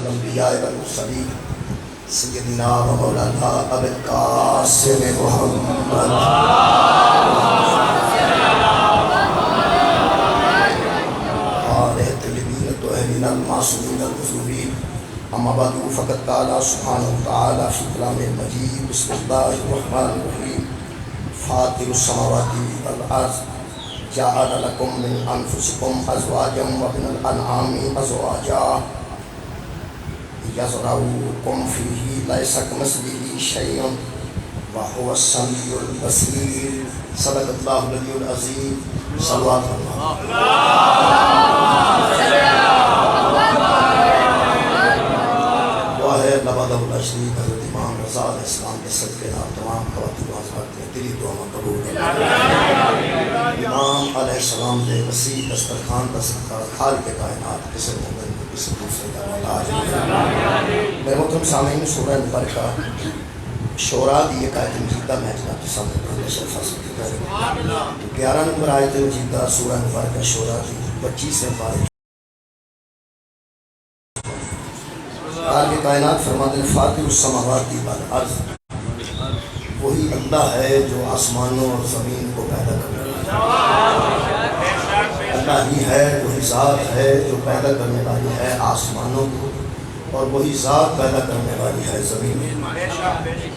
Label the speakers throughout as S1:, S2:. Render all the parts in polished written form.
S1: الانبیاء والمرسلین سیدنا و مولانا ابو القاسم محمد آلہ طیبین الطاہرین المعصومین المظلومین اما بعد فقد قال سبحانہ وتعالی فی کلامہ المجید بسم اللہ الرحمن الرحیم فاطر السماوات والارض جعل لکم من انفسکم ازواجا ومن الانعام ازواجا یزرعکم فیہ لیس کمثلہ شیء وہو السمیع البصیر صدق اللہ العلی العظیم صلوات اللہ نبادہ اللہ شریف حضرت امام رضا علیہ السلام کے صدقے نام تمام خواتین و حضرات میں دلی دعا قبول امام علیہ السلام دے وسیع دسترخوان دسترخوان خالق کائنات کسی مومن کو کسی دوسرے کا محتاج میرے محترم سامعین سورہ مبارکہ شورا دی ایک آیت مجیدہ میں جناب کے سامنے پڑھنے شرف حاصل کی کریں 11 نمبر آیت مجیدہ سورہ مبارکہ شورا دی 25 سے مبارک خالق کائنات فرماتے ہیں فاطر السماوات والارض وہی اللہ ہے جو آسمانوں اور زمین کو پیدا کرنے والا اللہ ہی ہے وہی ذات ہے جو پیدا کرنے والی ہے آسمانوں کو اور وہی ذات پیدا کرنے والی ہے زمین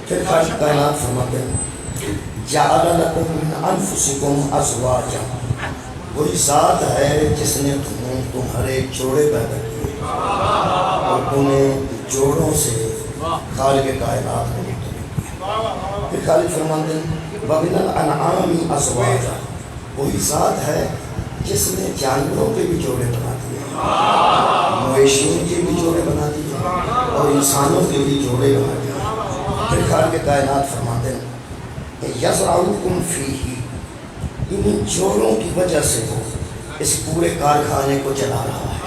S1: پھر خالق کائنات فرماتے ہیں جعل لکم من انفسکم ازواجا وہی ذات ہے جس نے تمہارے جوڑے پیدا کیے اور تمہیں جوڑوں سے خالق کائنات نے مختلف کیا پھر خالق فرماتے ہیں وَمِنَ الْأَنْعَامِ أَزْوَاجًا وہی ذات ہے جس نے جانوروں کے بھی جوڑے بنا دیے مویشیوں کے بھی جوڑے بنا دیے اور انسانوں کے بھی جوڑے بنا دیے پھر خالق کائنات فرماتے ہیں یَزْرَعُکُمْ فِیہِ ان جوڑوں کی وجہ سے وہ اس پورے کارخانے کو چلا رہا ہے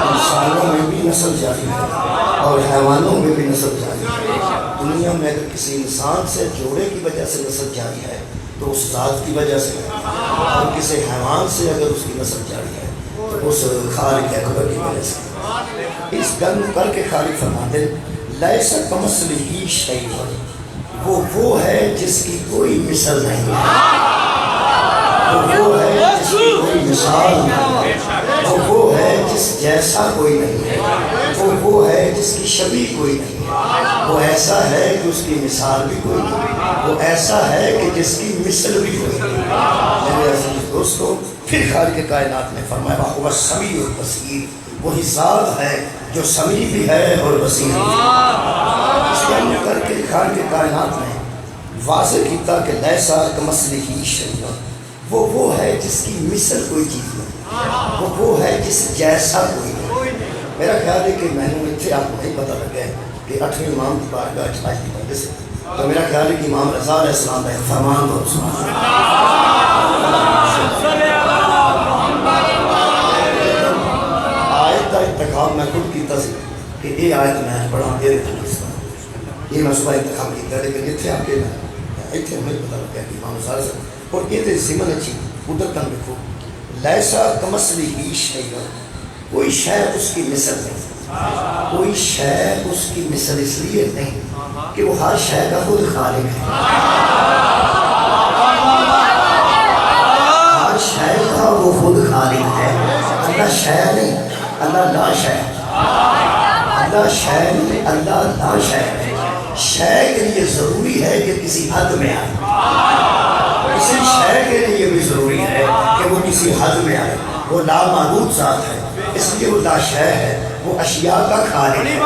S1: انسانوں میں بھی نسل جاری ہے اور حیوانوں میں بھی نسل جاری ہے دنیا میں اگر کسی انسان سے جوڑے کی وجہ سے نسل جاری ہے تو اس ذات کی وجہ سے ہے اور کسی حیوان سے اگر اس کی نسل جاری ہے تو اس خالق اکبر کی وجہ سے اس گن کر کے خالق فرماتے ہیں لیس کمثلہ شیء وہ ہے جس کی کوئی مثل نہیں ہے وہ ہے جس کی کوئی مثال نہیں وہ ہے جس جیسا کوئی نہیں ہے وہ ہے جس کی شبیہ کوئی نہیں ہے وہ ایسا ہے کہ اس کی مثال بھی کوئی نہیں وہ ایسا ہے کہ جس کی مثل بھی کوئی نہیں میرے عزیز دوستو پھر خالق کائنات نے فرمایا وَهُوَ السَّمِيعُ الْبَصِيرُ وہی ذات ہے جو سمیع بھی ہے اور بصیر بھی اس کے کر کے خالق کائنات نے واضح کیتا کہ لیسا کمثلہ شیء وہ ہے جس کی مثل کوئی چیز نہیں وہ ہے جس جیسا کوئی نہیں میرا خیال ہے کہ میں نے اتنے آپ کو نہیں پتہ لگا ہے کہ 8ویں امام کی بارگاہ اجتماعی کی وجہ سے تو میرا خیال ہے کہ امام رضا علیہ السلام کا ایک فرمان بہت سنا آیت کا انتخاب میں خود کیتا سی کہ یہ آیت میں بڑا دیر تھا یہ میں صبح انتخاب کیتا لیکن اتنے آپ کے میں اتنے ہمیں پتہ لگا کہ امام رضا علیہ السلام اور یہ تھے زمن اچھی ادھر تن لکھو لیسا کمثلہ شیء کوئی شے اس کی مثل نہیں کوئی شے اس کی مثل اس لیے نہیں کہ وہ ہر شے کا خود خالق ہے ہر شے کا وہ خود خالق ہے اللہ شے نہیں اللہ لا شے اللہ شے نہیں اللہ لا شے شے کے لیے ضروری ہے کہ کسی حد میں آئے کسی شے کے لیے بھی ضروری ہے کہ وہ کسی حد میں آئے وہ لامحدود ذات ہے اس لیے وہ لا شے ہے وہ اشیاء کا خالق ہے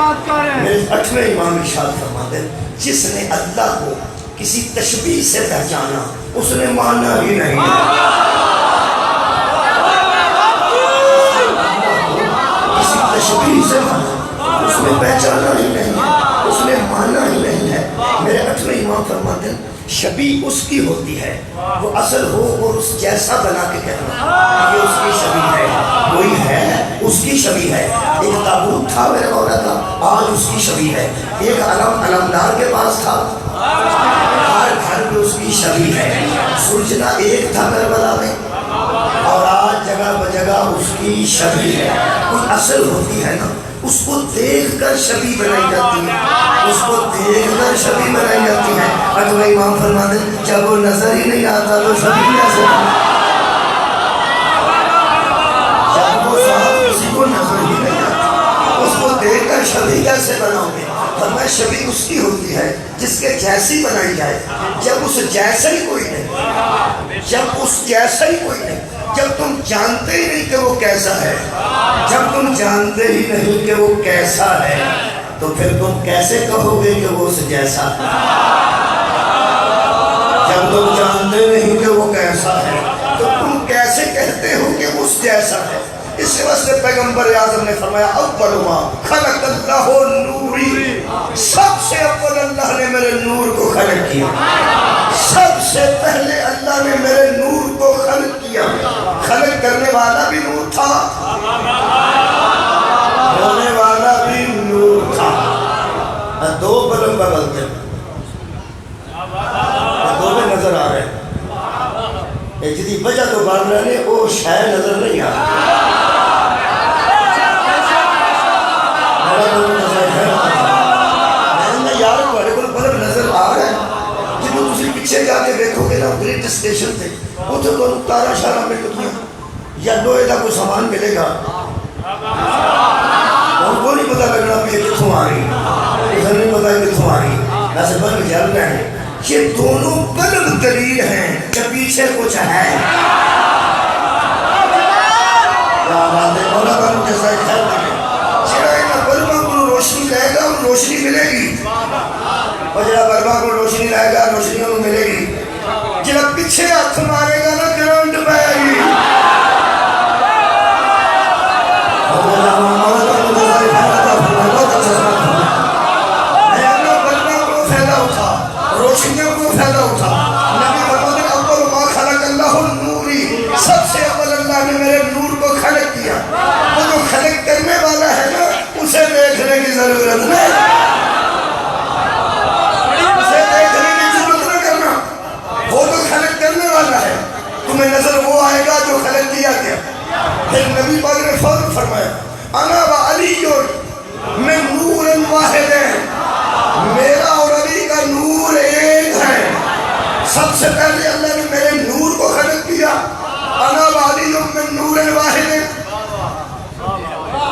S1: میرے 8ویں امام ارشاد فرماتے ہیں جس نے اللہ کو کسی تشبیہ سے پہچانا اس نے مانا ہی نہیں کسی تشبیہ سے اس نے پہچانا ہی نہیں ہے اس نے مانا ہی نہیں ہے میرے 8ویں امام فرماتے ہیں شبیہ اس کی ہوتی ہے وہ اصل ہو اور اس جیسا بنا کے کہنا یہ اس کی شبیہ ہے کوئی ہے اس کی شبیہ ہے ایک تابوت تھا میرے مولا کا آج اس کی شبیہ ہے ایک علمدار کے پاس تھا ہر گھر میں اس کی شبیہ ہے سوچنا ایک تھا کربلا میں اور آج جگہ بجگہ اس کی شبیہ ہے. کوئی اصل ہوتی ہے نا اس کو دیکھ کر شبیہ بنائی جاتی ہے, اس کو دیکھ کر شبیہ بنائی جاتی ہے. اگر امام فرماتے ہیں جب وہ نظر ہی نہیں آتا تو شبیہ کیسے بنائی؟ جب وہ صاحب کسی کو نظر ہی نہیں آتا اس کو دیکھ کر شبیہ کیسے بناؤ گے؟ فرمایا شبیہ اس کی ہوتی ہے جس کے جیسی بنائی جائے. جب اس جیسا ہی کوئی نہیں, جب اس جیسا ہی کوئی نہیں, جب تم جانتے ہی نہیں کہ وہ کیسا ہے, جب تم جانتے ہی نہیں کہ وہ کیسا ہے تو پھر تم کیسے کہو گے کہ وہ اس جیسا ہے؟ جب تم جانتے نہیں کہ وہ کیسا ہے تو تم کیسے کہتے ہو کہ وہ اس جیسا ہے؟ اس واسطے پیغمبر اعظم نے فرمایا اول ما خلق اللہ نوری, سب سے اول اللہ نے میرے نور کو خلق کیا. سب سے پہلے اللہ نے میرے نور کو خلق کیا. خلق کرنے والا بھی نور تھا, ہونے والا بھی نور تھا. دو بلب بدلتے دو میں نظر آ رہے ہیں, جدی وجہ تو بڑھ رہے ہیں وہ شاید نظر نہیں آ رہا. یار تھوڑے کو بلب نظر آ رہا ہے, جب تسی پیچھے جا کے دیکھو گے نا گریٹ اسٹیشن تھے اتنے تو تارا شارہ مل گیا یا لوہے کا کوئی سامان ملے گا, ان کو نہیں پتا لگنا بھی یہ کتوں آ رہی, ادھر نہیں پتا کتوں آ رہی, ویسے بلب جل رہے ہیں. یہ دونوں بلب دلیل ہیں کہ پیچھے کچھ ہے. مولا بلب جیسا خیر لگے بلبہ کو روشنی لائے گا روشنی ملے گی, اور جب بلبہ کو روشنی لائے گا روشنی کو ملے گی. جب پیچھے ہاتھ مارے گا نا کرنٹ پائے گی. روشنیوں کو فائدہ اٹھا. نبی فرماتے ہیں اول ما خلق اللہ النوری, سب سے اول اللہ نے میرے نور کو خلق کیا. وہ جو خلق کرنے والا ہے نا اسے دیکھنے کی ضرورت نہیں, اسے دیکھنے کی ضرورت نہ کرنا. وہ جو خلق کرنے والا ہے تمہیں نظر وہ آئے گا جو خلق کیا گیا. پھر نبی پاک نے فوراً فرمایا انا و علی من نور واحد, میرا اور علی کا نور ایک ہے. سب سے پہلے اللہ نے میرے نور کو خلق کیا. انا و علی من نور واحد,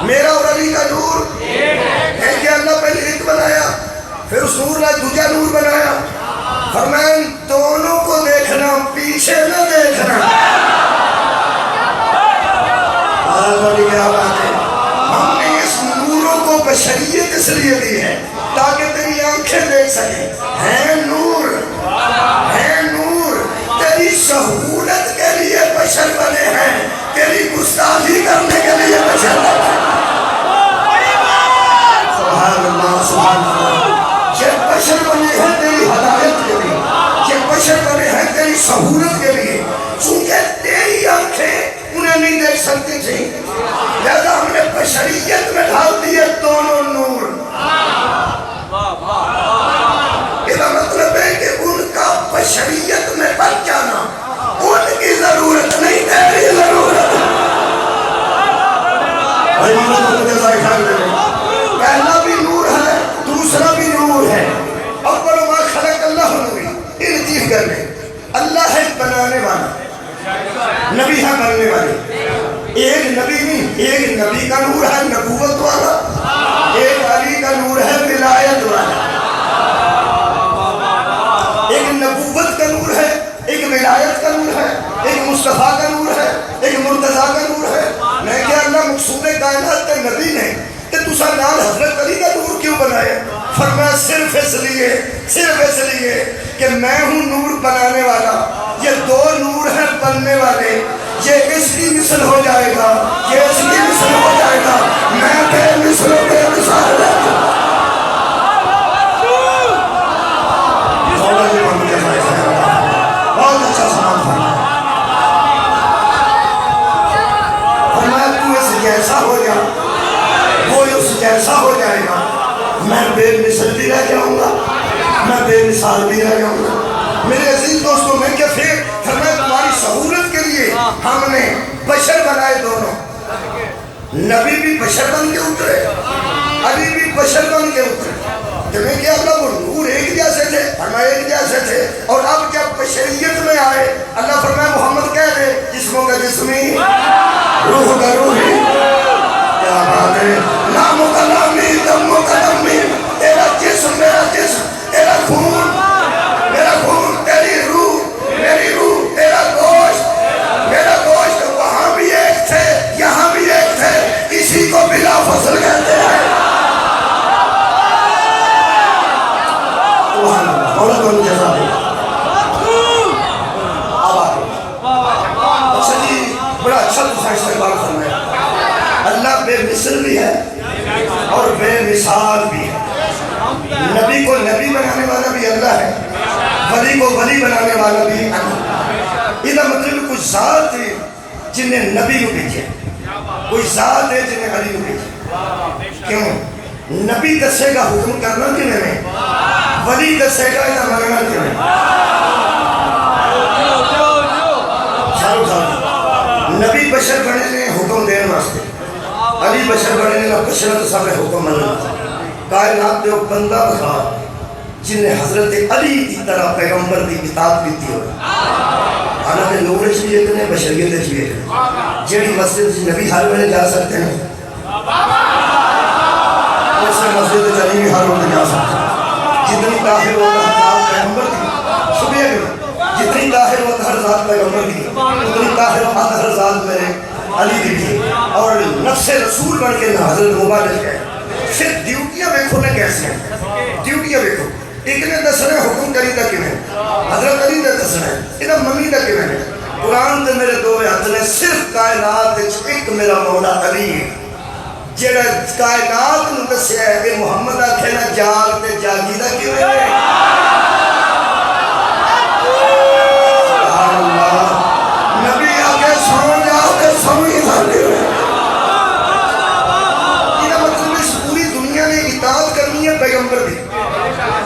S1: میرا اور علی کا نور ہے کہ اللہ پہلے ایک بنایا پھر اس نور نے دوسرا نور بنایا. فرمایا دونوں کو دیکھنا پیچھے نہ دیکھنا. کیا بات ہے, ہم نے اس نوروں کو بشریت اس لیے دی ہے تاکہ تیری آنکھیں دیکھ سکیں. ہے نور, ہے نور, تیری سہولت کے لیے بشر بنے ہیں, تیری گستاخی کرنے کے لیے بشر بنے ہیں. سبحان اللہ سبحان اللہ. یہ بشر بنے ہیں تیری ہدایت کے لیے, یہ بشر بنے ہیں تیری سہولت کے لیے. چونکہ تیری آنکھیں انہیں نہیں دیکھ سکتی تھی لہذا ہم نے بشریت میں ڈال دیے دونوں نور. یہ مطلب ہے کہ ان کا بشریت میں بچ جانا ان کی ضرورت نہیں, تیری ضرورت. پہلا بھی نور ہے دوسرا بھی نور ہے. اول ما خلق اللہ نوری, ان چیز کرنے اللہ ہے بنانے والا, نبی ہے بننے والے. ایک نبی نہیں, ایک نبی کا نور ہے نبوت والا, ایک علی کا نور ہے ولایت والا. ایک نبوت کا نور ہے, ایک ولایت کا نور ہے, ایک مصطفیٰ کا نور ہے, ایک مرتضیٰ کا نور ہے. میں کیا اللہ مقصود کائنات کے نبی نے کہ تسا نال حضرت علی کا نور کیوں بنایا؟ فرمایا صرف اس لیے کہ میں ہوں نور بنانے والا. یہ دو نور ہیں بننے والے, یہ اس کی مثل ہو جائے گا, یہ اس کی مثل ہو جائے گا, میں بے مثل و بے مثال رہتا. بہت اچھا سلام فرمایا. فرمایا تو اس جیسا ہو جا, وہ اس جیسا ہو جائے گا. میں بے مثل بھی رہ جاؤں گا, میں بے مثال بھی رہ جاؤں گا. میرے عزیز دوستوں میں کہ پھر فرمایا تمہاری سہولت کے لیے ہم نے بشر بنائے دونوں. نبی بھی بشر بن کے اترے, علی بھی بشر بن کے اترے. تمہیں کیا اللہ وہ نور ایک جیسے تھے, فرمایا ایک جیسے تھے, اور اب جب بشریت میں آئے اللہ فرمایا محمد کہہ دے جسموں کا جسمی روح کا روحی. کیا بات ہے, ناموں کا نامی دموں کا دمی, تیرا جسم میرا جسم, تیرا خون میرا خون, تیری روح میری روح, تیرا گوشت میرا گوشت. وہاں بھی ایک تھے یہاں بھی ایک تھے, اسی کو بلا فصل کہتے ہیں. بڑا اچھا دوسرا استقبال فرمایا. اللہ بے مثل بھی ہے اور بے مثال بھی ہے. نبی کو نبی بنانے والا بھی اللہ ہے, ولی کو ولی بنانے والا بھی اللہ. یہ مطلب کچھ ذات ہے جنہیں نبی کو بھیجے, کوئی ذات ہے جنہیں علی کو بھیجے. کیوں؟ نبی دسے گا حکم کرنا کہ نہیں, ولی دسے گا یا مننا کہ نہیں. نبی بشر بنے نے حکم دین واسطے, علی بشر بنے نے بشرت سامنے حکم مننا. کائنات دے بندہ بخا جنہیں حضرت علی کی طرح پیغمبر کی اطاعت کیتی ہوئے. حالانکہ نور بھی ایک نے, بشریت بھی ایک نے. جیڑی مسجد نبی ہر ویلے جا سکتے ہیں ایسے مسجد علی بھی ہر وقت جا سکتے ہیں. جتنی طاہر و طہر پیغمبر کی صبح میں, جتنی طاہر و طہر ذات پیغمبر کی, اتنی طاہر و طہر ذات میرے علی کی بھی. اور نفس رسول بن کے نہ حضرت مبارک ہے. پھر ڈیوٹیاں دیکھو نے کیسے ہیں, ڈیوٹیاں دیکھو. ایک نے دسنا حکم کری دا کیویں, حضرت علی نے دسنا ہے یہ منی دا کیویں. قرآن تے میرے دو ہاتھ نے, صرف کائنات ایک میرا مولا علی ہے جڑا کائنات نو دسیا ہے کہ محمد آکھے نا جاگ تے جاگی دا کیویں ہے. سبحان اللہ. نبی آکے سو جاؤ تے سو ہی سکتے ہوئے. یہ مطلب اس پوری دنیا نے اطاعت کرنی ہے پیغمبر دی.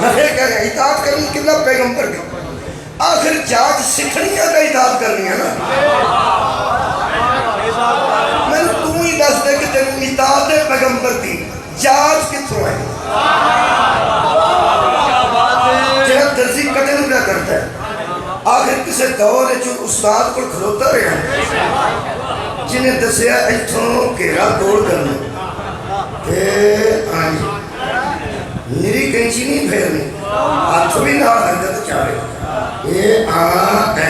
S1: میں پھر کہہ رہا اطاعت کرنی کتنا پیغمبر دی. آخر جاج سکھنی ہے تو اطاعت کرنی ہے نا. میں نے تو ہی دس دے کہ تیری اطاعت پیغمبر دی, جاج کتوں ہے. جہاں درزی کٹن پہ کرتا ہے, آخر کسے دور جو استاد کو کھلوتا رہا جنہیں دسیا ایتھوں گھیرا توڑ کرنا کہ آنی نیری کینچی نہیں پھیرنی, ہاتھ بھی نہ حرکت چاہے. اے آن اے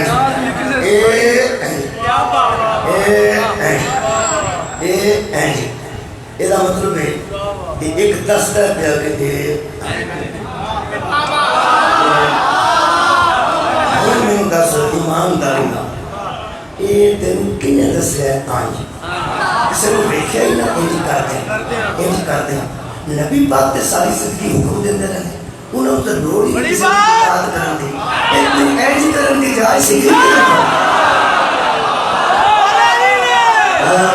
S1: یہ مطلب ہے کہ ایک دستہ پیا کہ میں دس ایمانداری نا یہ تین کنے دس ہے. آنجی کسی کو دیکھا ہی نا انجی کرتے ہیں. نبی پاک تے ساری زندگی حکم دیندے رہے, انہوں تے لوڑی کسی کی اطاعت کرن دی, ایک انجی کرن دی جائے سی کی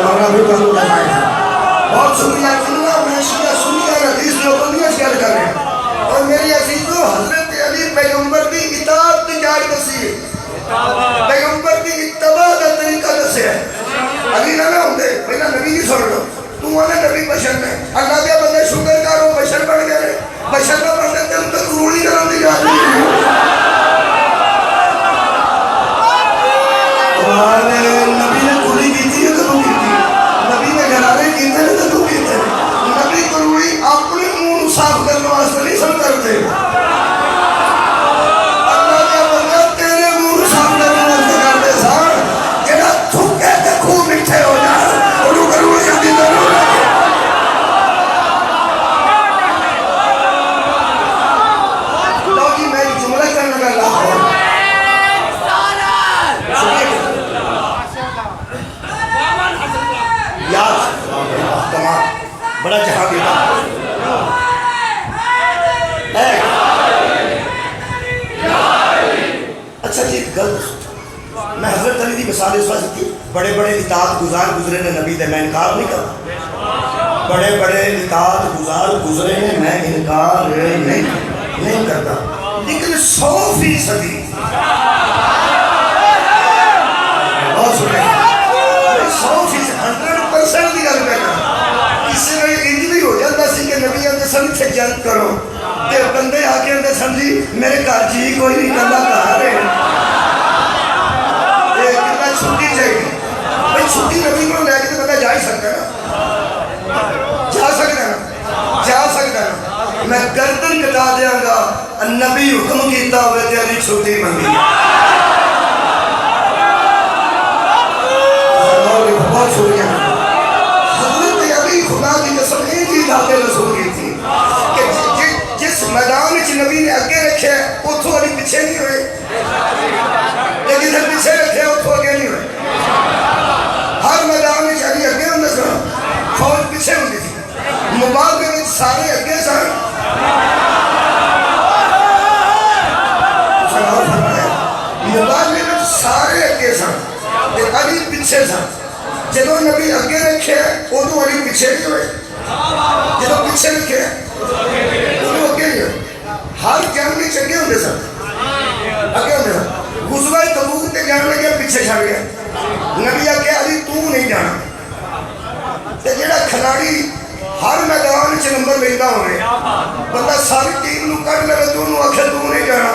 S1: مولا بھی کہوں گا. بہت شکریہ اللہ. میں شیعہ سنیہ حدیث میں بندیاں شیئر کر رہے ہیں. اور میری عزیزو حضرت علی پیغمبر کی اطاعت کی جائے دسی, پیغمبر کی اتباع کا طریقہ دسے ہے. علی نہ ہوں دے پہلا نبی کی سن لو, تو آنے نبی بشر میں اللہ کے بندے شکر کرو بشر بڑھ گئے. بشر کا بندے دل تک روڑی کروں دی جاتی نبی نے کولی کی تھی تو تو کی تھی, نبی نے گھرانے کی تھی تو تو کی تھی. نبی کولی اپنے منہ صاف کرنے واسطے نہیں سن کرتے. اللہ کے بندے تیرے منہ صاف کرنے واسطے کرتے سان جڑا تھوکے تے خوب مٹھے ہو جائے انہوں کروں جلدی ضرور ہے. لو جی میں جملہ کرنے کا اللہ ہے. بڑا جہاں دیتا اچھا جی غلط. میں حضرت علی دی مثال اس وقت کی, بڑے بڑے اطاعت گزار گزرے نے نبی دے, میں انکار نہیں کرتا. بڑے بڑے اطاعت گزار گزرے نے, میں انکار نہیں کرتا. لیکن 100% بہت سنے سن سے جنگ کرو تے بندے آ کے اندر سن جی میرے گھر جی کوئی نہیں کلا گھر ہے کتنا چھٹی چاہیے بھائی چھٹی نبی کو لے کے تو بندہ جا ہی سکتا ہے نا جا سکتا ہے نا میں گردن کٹا دیا گا نبی حکم کیتا ہوئے تیری چھٹی منگی بہت شکریہ حضرت علی خدا کی قسم ایک ہی ذات رسول کی تھی کہ جس میدان چ نبی نے اگے رکھے اتھوں علی پیچھے نہیں ہوئے یا جدھر پیچھے رکھے اتھوں اگے نہیں ہوئے ہر میدان چ علی اگے ہوندے سن فوج پیچھے ہوندی تھی مقابلے میں سارے اگے سن مقابلے میں سارے اگے سن علی پیچھے سن جدو نبی اگے رکھے ادو علی پیچھے نہیں ہوئے جدو پیچھے رکھے ادو اگے نہیں ہوئے ہر جنگ میں اگے ہوندے سن اگے ہوندے سن غزوہ تبوک تے جان لگے پیچھے چھڑ گیا نبی آکے علی تو نہیں جانا تے جڑا کھلاڑی ہر میدان چ نمبر لینا ہوئے بندہ ساری ٹیم نو کر لے تو انہوں آکھے تو نہیں جانا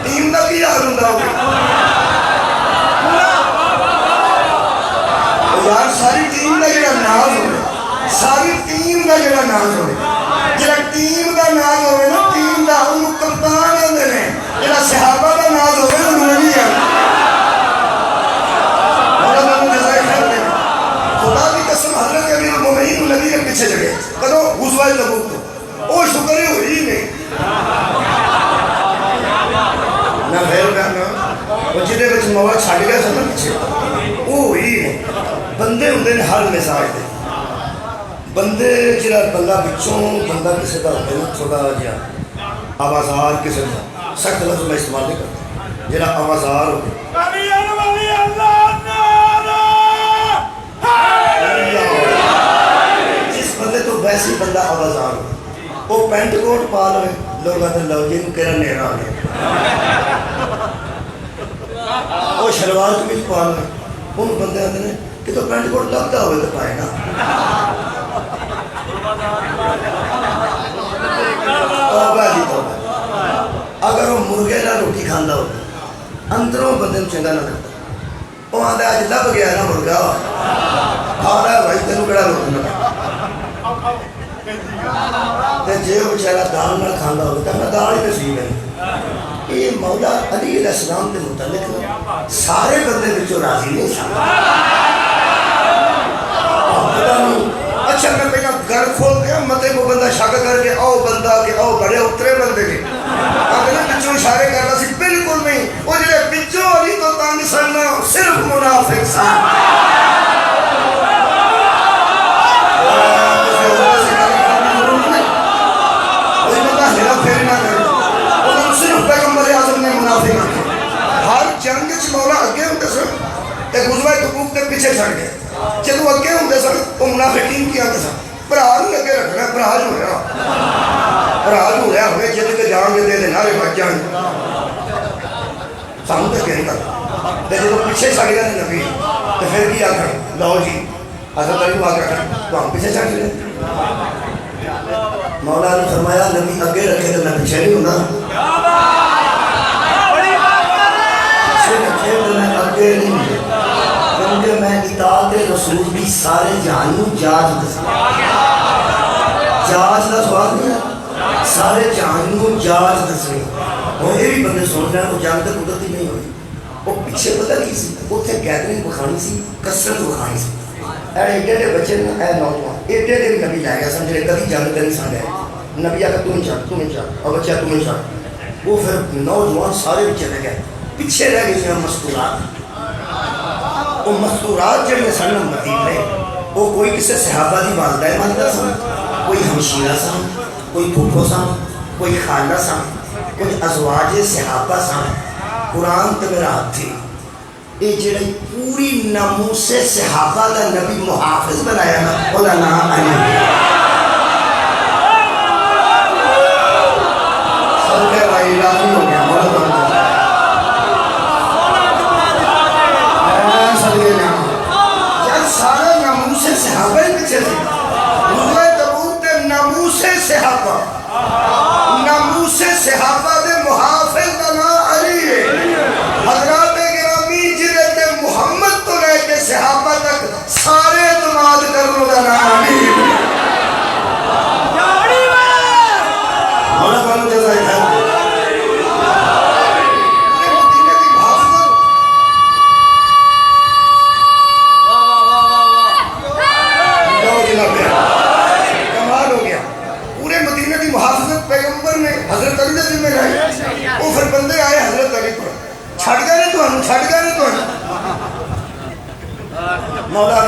S1: ٹیم دا کی حال ہوندا ہوئے یار ساری ٹیم دا جڑا ناز ہوئے ساری ٹیم دا جڑا ناز ہوئے جڑا ٹیم دا ناز ہوئے نا ٹیم دا انہوں کپتان ہوندے نے جڑا صحابہ دا ناز ہوئے انہوں نہیں ہے خدا کی قسم حضرت امیر المومنین نبی کے پیچھے جگہ کدو غزوہ تبوک تو او شکر ہی ہوئی نہیں نہ غیر کرنا وہ جدے وچ مولا چھڑ گیا سن پیچھے او ہوئی نہیں بندے ہوندے نے ہر مزاج دے بندے جڑا بندہ بچوں بندہ کسی دا ہوندے نا تھوڑا جہا آوازار کسی دا سخت لفظ میں استعمال نہیں کرتا جڑا آوازار ہوندے جس بندے تو ویسی بندہ آوازار ہو وہ پینٹ کوٹ پا لے لوگ آتے لو جی نو کہنا نیرا آنے وہ شلوار کمیز پا لے ان بندے آتے ہیں کہ تو پینٹ کوٹ لگتا ہوئے تو پائے نا توبہ جی توبہ اگر وہ مرغے نہ روٹی کھاندہ ہوتا اندروں بندے میں چنگا نہ کرتا وہ آدھا آج لب گیا نا مرغا آدھا بھائی تینوں کڑا روٹی نہ تے جے وہ بیچارہ دال نہ کھاندہ ہوتا میں دال ہی نصیب ہے یہ مولا علی علیہ السلام کے متعلق سارے بندے بچوں راضی نہیں اچھا میں پہلا گھر کھول دیا متے کو بندہ شک کر کے او بندہ کہ او بڑے اترے بندے کے اگلے بچوں اشارے کرنا سی بالکل نہیں وہ جڑے بچوں علی تو تانگ سننا صرف منافق سن ہر جنگ چ مولا اگے ہوندے سن تے غزوہ تبوک تے پیچھے چھڑ گئے جدوں اگے ہوندے سن وہ منافقین کی آتے سن بھرا نہیں اگے رکھنا بھرا جو ہوا ہوئے جد کے جان دے دے نعرے بج جان سانوں تے کہہ کرتا تے جدوں پیچھے چھڑ گئے نبی تے پھر کی آکھن لو جی حضرت علی کو آ کے رکھن تو ہم پیچھے چھڑ گئے مولا نے فرمایا نبی اگے رکھے تو میں پیچھے نہیں ہونا اگے نہیں مجھے کیونکہ میں اطاعت رسول بھی سارے جہانوں جاج دسنا جاج کا سوال نہیں ہے سارے جہانوں جاج دسنی اور یہ بھی بندے سن رہے ہیں وہ جان تک قدرتی نہیں ہوئی وہ پیچھے پتہ کی سی اتنے گیدرنگ بکھانی سی کسرت بکھانی سی ایڈے ایڈے بچے نے اے نوجوان ایڈے ایڈے بھی نبی لے گیا سن جڑے کبھی جنگ نہیں سن گئے نبی آگے تم چڑھ اور بچہ تم چڑھ وہ پھر نوجوان سارے بھی چلے گئے پیچھے رہ گئی ہیں مستورات وہ مستورات جڑے سن مدینے وہ کوئی کسی صحابہ دی والدہ مانتا سن کوئی ہمشیرہ سن کوئی پھوپھو سن کوئی خالہ سن کوئی ازواج صحابہ سن قرآن تے میرا ہاتھ تھی یہ جڑی پوری ناموس صحابہ دا نبی محافظ بنایا نا وہ دا نام علی سب کے بھائی راضی ہو گیا مولا بنتا صحابہ ہی پیچھے تھے غزوہ تبوک تے ناموس صحابہ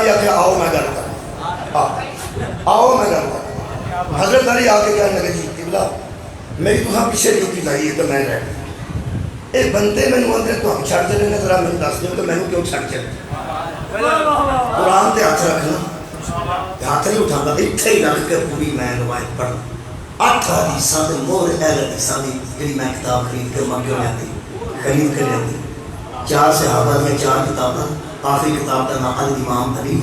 S1: علی آ کے آؤ میں گل کر آؤ میں گل کر حضرت علی آ کے کہنے لگے جی قبلہ میری تو پیچھے ڈیوٹی لائی ہے تو میں رہ یہ بندے میں آدھے تو ہم چھڑ چلے نے ذرا میں دس دوں کہ میں کیوں چھڑ چلے قرآن تے ہاتھ رکھنا ہاتھ نہیں اٹھانا اتنے ہی رکھ کے پوری میں روایت پڑھنا 8 حدیثاں تے مور اہل حدیثاں دی جڑی میں کتاب خرید کے مانگے لیندی خرید کے لیندی 4 صحابہ میں 4 کتاباں آخری کتاب کا نام الامام علی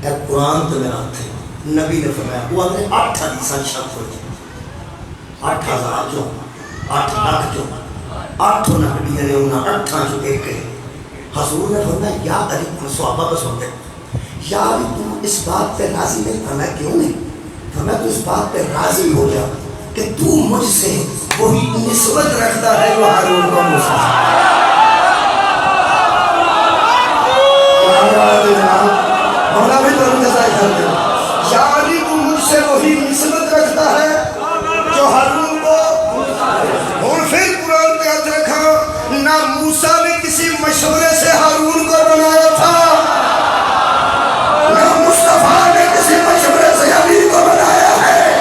S1: ہے قرآن تے میرا ہاتھ ہے نبی نے فرمایا وہ اندر 8 حدیثاں شک ہو جائے 8,000 جو 8 لاکھ جو 8 نکڑیاں نے انہاں 8 جو ایک ہے حضور نے فرمایا یا علی صحابہ کو سنتے یا علی تم اس بات پہ راضی نہیں فرمایا کیوں نہیں فرمایا تو اس بات پہ راضی ہو جا کہ تو مجھ سے وہی نسبت رکھتا ہے جو ہارون کو موسیٰ مولا بھی تو جزائے کرتے یا علی تو مجھ سے وہی نسبت رکھتا ہے جو ہارون کو اور پھر قرآن پہ ہاتھ رکھا نہ موسیٰ نے کسی مشورے سے ہارون کو بنایا تھا نہ مصطفیٰ نے کسی مشورے سے علی کو بنایا ہے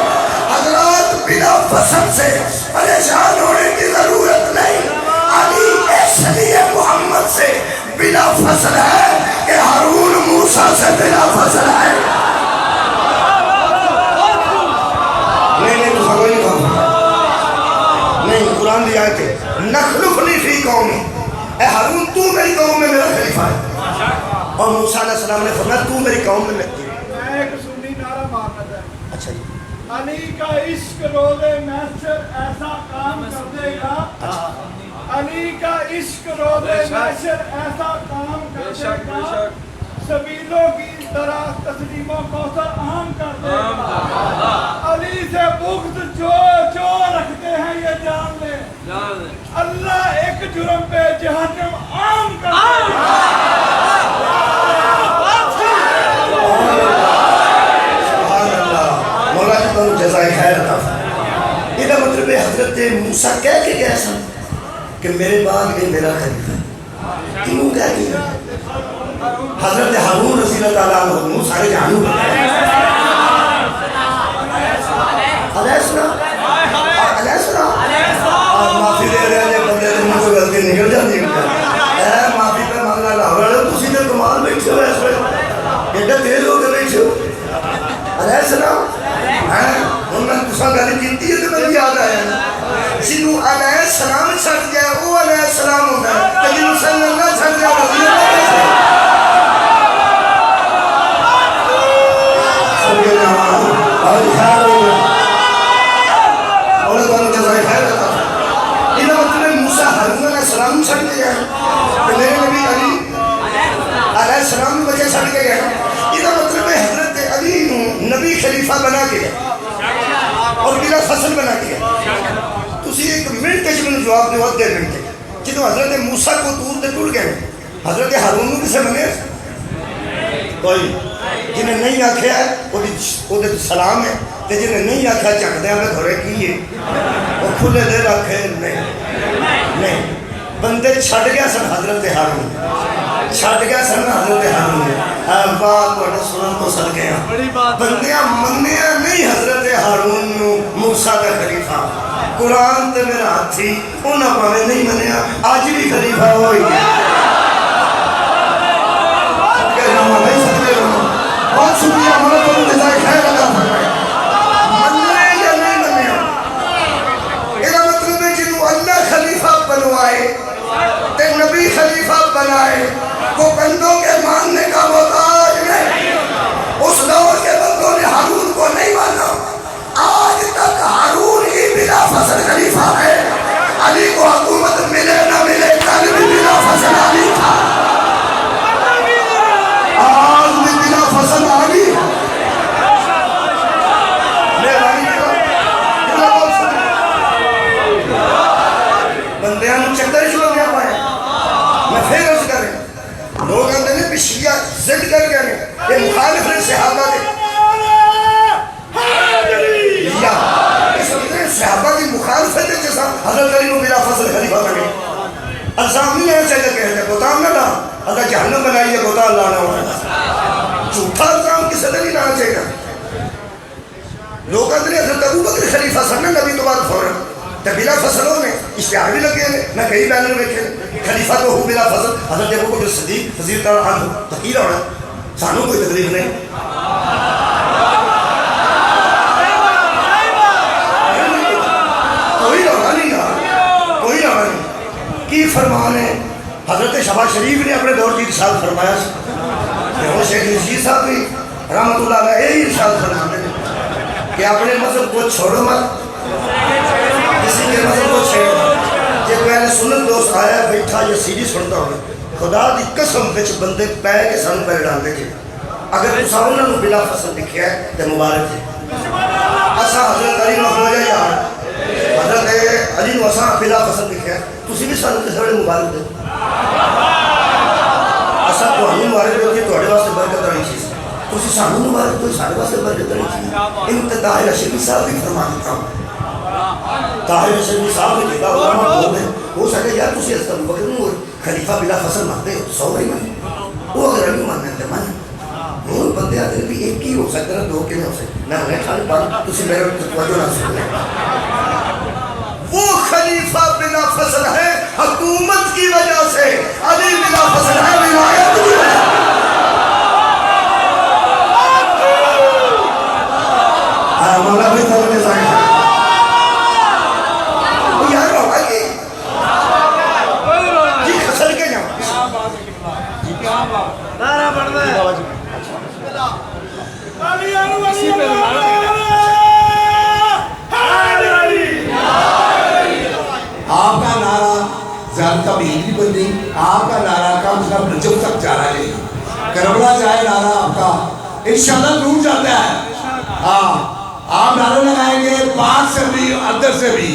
S1: حضرات بلا فصل سے پریشان ہونے کی ضرورت نہیں علی اس لیے محمد سے بلا فصل ہے کہ ہارون موسیٰ سے بلا فصل ہے نہیں تو سمجھ نہیں کہا نہیں قرآن دی آیت ہے نخلفنی فی قومی اے ہارون تو میری قوم میں میرا خلیفہ ہے اور موسیٰ علیہ السلام نے فرمایا تو میری قوم میں
S2: میں ایک سنی نعرہ مارنا ہے
S1: اچھا جی
S2: علی کا عشق روز محشر ایسا کام کر دے گا علی کا عشق روز محشر ایسا کام کر دے گا سبیلوں کی طرح تسلیم و کوثر عام کر دے گا علی سے بغض جو رکھتے ہیں یہ جان لے اللہ ایک جرم پہ جہنم عام کر دے گا
S1: سبحان اللہ مولا جی کو جزائے خیر عطا فرمائے یہ مطلب ہے حضرت موسیٰ کہہ کے گئے سن کہ میرے بعد یہ میرا خلیفہ ہے کیوں کہہ کے حضرت ہارون رضی اللہ تعالیٰ عنہ سارے جہانوں علیہ السلام معافی دے رہے ہیں بندے دے منہ سے غلطی نکل جاتی ہے معافی پہ مانگنا لاؤ رہے ہو تسی تے کمال بیٹھے ہو اس وقت ایڈا تیز ہو کے بیٹھے ہو علیہ السلام ہن میں تساں گل کیتی ہے تے مجھے یاد آیا جنوں علیہ السلام چھڑ گیا وہ علیہ السلام ہوندا ہے تے جنوں صلی اللہ چھڑ گیا رضی اللہ اور تو جزائے خیر عطا فرمائے یہ مطلب موسیٰ ہارون علیہ السلام چھڑ کے گیا کہ میرے نبی علی علیہ السلام کی وجہ چھڑ کے گیا یہ مطلب ہے حضرت علی نبی خلیفہ بنا کے اور بلا فصل بنا کے تسی ایک منٹ کے جنہوں جواب دیو دے منٹ جنہوں حضرت موسیٰ کو دور دے ٹوڑ گئے حضرت ہارون کو کسے بنے کوئی جنہیں نہیں آکھیا ہے وہ دے سلام ہے تے جنہیں نہیں آکھیا چک دے ہمیں دھورے کیے وہ کھلے دے رکھے نہیں بندے چھڑ گیا سن حضرت ہارون چھڑ گیا سن حضرت ہارون بات بڑا سنن کو سر گیا بندیاں منیا نہیں حضرت ہارون موسیٰ کا خلیفہ قرآن تے میرا ہاتھی انہاں پاوے نہیں منیا آج بھی خلیفہ ہوئی بہت شکریہ مولا تو جزائے خیر عطا فرمائے مننے یا نہیں مننے یہ مطلب ہے جنہوں اللہ خلیفہ بنوائے تے نبی خلیفہ بنائے وہ بندوں کے ماننے کا محتاج نہیں اس دور کے بندوں نے ہارون کو نہیں مانا آج تک ہارون ہی بلا فصل خلیفہ ہے علی کو حکومت ملے نہ ملے کل بھی بلا فصل علی تھا آج بھی بلا فصل علی بندیاں چکر شو گیا پائے میں پھر عرض کریں لوگ اندر نے شیعہ زد کر گئے یہ مخالف نے صحابہ کے یا اس وقت صحابہ کی مخالفت ہے جیسا حضرت علی کو بلا فصل خلیفہ بنے الزام نہیں ہے چاہیے کہتے ہیں بہتان نہ لا اللہ جہنم بنائیے بہتان لانا ہوگا جھوٹا الزام کسی سے نہیں لانا چاہیے. لوگ آتے ہیں حضرت ابو بکر خلیفہ سن نبی تو بعد فوراً تو بلا فصل ہونے اشتہار بھی لگے ہیں. میں کئی بینر دیکھے خلیفہ تو ہوں بلا فصل حضرت ابو بکر صدیق رضی اللہ عنہ فقیر ہونا سانوں کوئی تکلیف نہیں. کوئی رونا نہیں گا, کوئی رونا نہیں. کی فرمان ہے حضرت شہباز شریف نے اپنے دور کی ارشاد فرمایا کہ وہ شیخ رشید صاحب بھی رحمۃ اللہ علیہ یہی ارشاد فرماتے ہیں کہ اپنے مذہب کو چھوڑو مت, کسی کے مذہب کو چھوڑو مت. جب میں نے سنت دوست آیا بیٹھا یا سیڈی سنتا ہوگا خدا دی قسم وچ بندے پے کے سن پیر ڈال دے. اگر تساں انہاں نوں بلا فصل لکھیا ہے تے مبارک ہے. اساں حضرت علی نوں ہو جائے یار, حضرت علی نوں اساں بلا فصل لکھیا ہے, تسی بھی سانوں کسے ویلے مبارک دے. اساں تہانوں مبارک دے کہ تہاڈے واسطے برکت والی چیز, تسی سانوں مبارک دو ساڈے واسطے برکت والی چیز. انتہائی اشرفی صاحب بھی فرما دیتا ہوں, طاہر اشرفی صاحب نے کہا علماء بول رہے ہو سکے یار تسی حضرت ابو بکر نوں خلیفہ بلا فصل مانتے ہو, سو بھائی مان وہ اگر علی ماننا تے مان. ہوں بندے آتے بھی ایک ہی ہو سکتا ہے, دو کیوں ہو سکتے. میں انہیں کھانے پانا تسی میرے توجہ نہ سکتے. وہ خلیفہ بلا فصل ہے حکومت کی وجہ سے, علی بلا فصل ہے ولایت کی وجہ سے. مولا بھی توجہ ظاہر ہے یار ہوگا جی خسل کے جاؤں
S2: نعرہ پڑھنا ہے
S3: آپ کا نعرہ زیادہ تبلیغ بھی بن نہیں, آپ کا نعرہ کا مطلب نجم تک جا رہا ہے. کربلا جائے نعرہ آپ کا انشاءاللہ دور جاتا ہے. ہاں آپ نعرے لگائیں گے پاک سے بھی اندر سے بھی,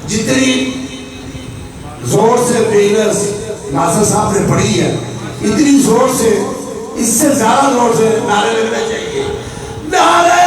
S3: جتنی زور سے ٹرینرز ناصر صاحب نے پڑھی ہے اتنی زور سے, اس سے زیادہ زور سے نعرے لگنے چاہیے. نعرے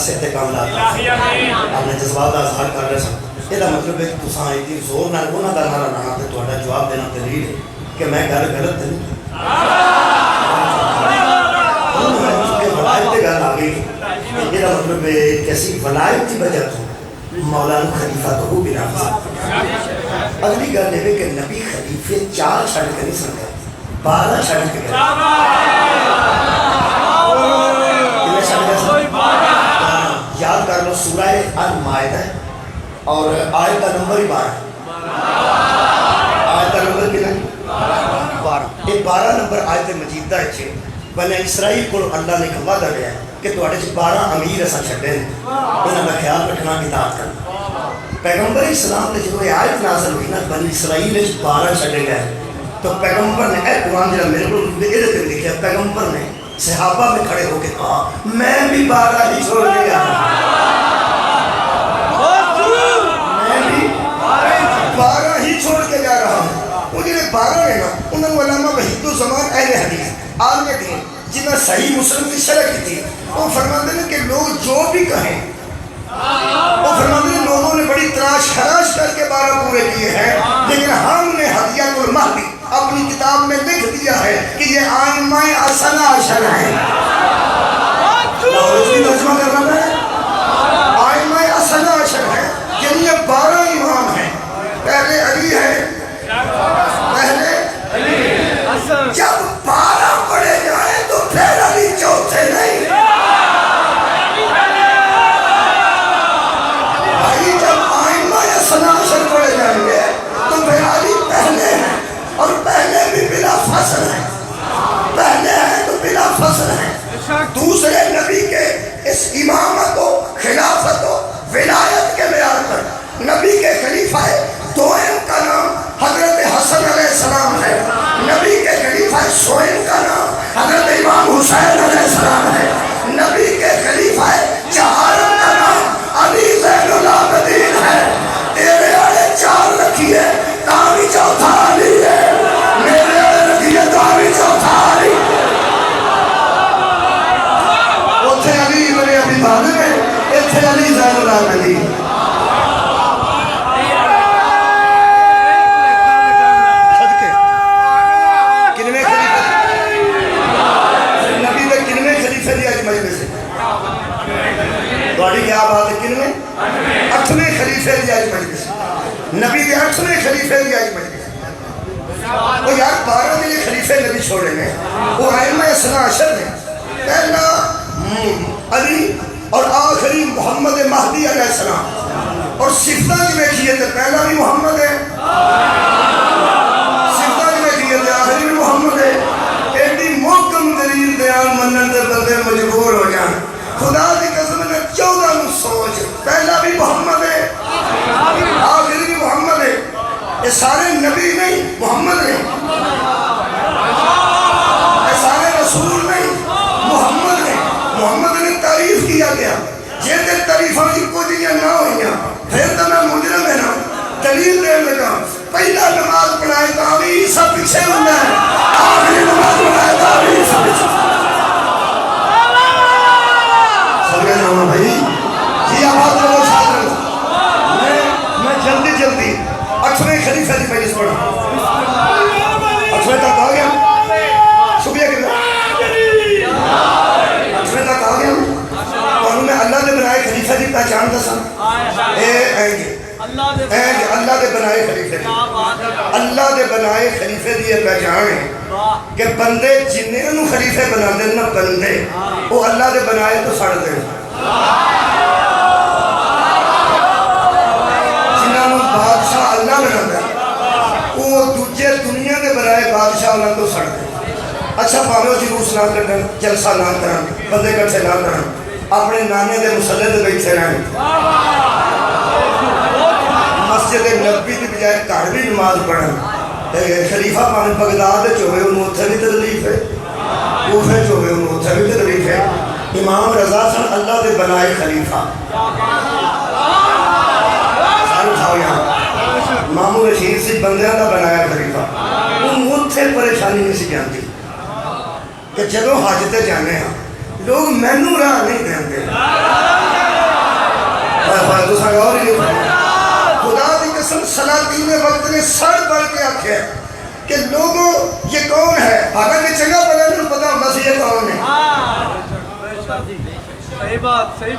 S1: صحت کاملات آپ نے جذبات اظہار کر رہے سن. یہ مطلب ہے کہ تساں ایک زور نہ انہاں دا نعرہ لانا تے تہاڈا جواب دینا دلیل ہے کہ میں گل غلط نہیں. ولایت تے گل آ گئی. یہ مطلب ہے کہ اسی ولایت کی وجہ تو مولانا خلیفہ تو بلا فصل. اگلی گل ہے کہ نبی خلیفے 4 چھڑ کے نہیں سن گئے, 12 چھڑ کے گئے. یاد کر لو سورہ المائدہ اور آیت کا نمبر ہی 12. آیت کا نمبر کتنا 12. یہ 12 نمبر آیت مجیدہ ہے. بنی اسرائیل کو اللہ نے کہا وعدہ دیا کہ تواڈے 12 امیر اساں چھڈے نے, انہاں دا خیال رکھنا اطاعت کرنا. پیغمبر اسلام نے جب یہ آیت نازل ہوئی نا بنی اسرائیل 12 چھڈے گئے تو پیغمبر نے اے قرآن جڑا میرے کو ادھر تے لکھا پیغمبر نے صحابہ میں کھڑے ہو کے کہا میں بھی 12 ہی چھوڑ کے گیا, میں بھی 12 ہی چھوڑ کے جا رہا ہوں. وہ جنہیں 12 ہیں نا انہوں نے علامہ وحید الزمان اہل حدیث عالم دین جنہیں صحیح مسلم کی شرح کی تھی وہ فرماتے ہیں کہ لوگ جو بھی کہیں, وہ فرماتے ہیں لوگوں نے بڑی تراش خراش کر کے 12 پورے کیے ہیں, لیکن ہم نے ہدیۃ المہدی اپنی کتاب میں لکھ دیا ہے کہ یہ آئمہ اثنا عشر ہیں. ترجمہ کر رہا ہے آئمہ اثنا عشر ہیں, یعنی یہ 12 امام ہیں. پہلے علی ہے, پہلے جب 12 پڑھے جائیں تو پھر علی چوتھے نہیں.
S3: 8ویں خلیفے دی اج مجلس نبی دے 8ویں خلیفے دی اج مجلس وہ یار 12 دے خلیفے نبی چھوڑے نے وہ ائمہ اثنا عشر نے پہلا علی اور آخری محمد مہدی علیہ السلام اور صفتہ جو دیکھیے تو پہلا بھی محمد ہے صفتہ جو دیکھیے تو آخری بھی محمد ہے ایڈی محکم دلیل بیان منن دے بندے مجبور ہو جان خدا دی قسم نے 14 نو سوچ پہلا بھی محمد ہے آخری بھی محمد ہے یہ سارے نبی نہیں محمد نہیں یہ سارے رسول نہیں محمد نہیں محمد نے تعریف کیا گیا جیتے تعریفاں کی کوجیاں نہ ہوئیاں پھر تو میں مجرم ہے نا دلیل دے لگا پہلا نماز پڑھائے تو بھی عیسیٰ پیچھے ہونا ہے آخری نماز پڑھائے تو بھی عیسیٰ پیچھے سمجھے جاؤں بھائی جی آباد رہو شاد رہو میں جلدی 8ویں خلیفہ دی مجلس پڑھا 8ویں تک آ گیا شکریہ کتنا 8ویں تک آ گیا اور میں اللہ نے بنائے خلیفہ دی پہچان دسا اللہ دے بنائے خلیفے دی اللہ دے بنائے خلیفے دی یہ پہچان ہے کہ بندے جنہیں انہوں خلیفے بنا دیں نا بندے وہ اللہ دے بنائے تو سڑ دیں جنہوں بادشاہ اللہ بنا دیں وہ دوجے دنیا دے بنائے بادشاہ اللہ تو سڑ دیں اچھا پاوے وہ جلوس نہ کریں جلسہ نہ کریں بندے کٹھے نہ کریں اپنے نانے دے مسلے دے بیٹھے رہیں مسجد نبی دی بجائے گھر بھی نماز پڑھیں خلیفہ پاوے بغداد چوہے انہوں اتھے بھی تدلیف ہے کوفے چوہے انہوں اتھے بھی تدلیف ہے امام رضا سن اللہ دے بنائے خلیفہ سارے اٹھاؤ یہاں مامو رشید سے بندیاں دا بنایا خلیفہ ان اتھے پریشانی نہیں سی جانتی کہ جدوں حاجتے جانے ہیں لوگ مینو راہ نہیں دیندے تو سارے اور ہی خدا دی قسم سلاطین وقت نے سر بڑھ کے آکھے کہ لوگوں یہ کون ہے بھاگا کہ چنگا بنا نہیں پتا ہونا سی یہ کون ہے
S4: صحیح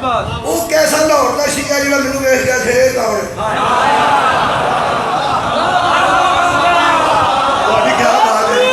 S4: بات
S3: وہ کیسا لاہور کا شیعہ جنہا منو بیٹھ گیا تھے یہ کون ہے تو کیا بات ہے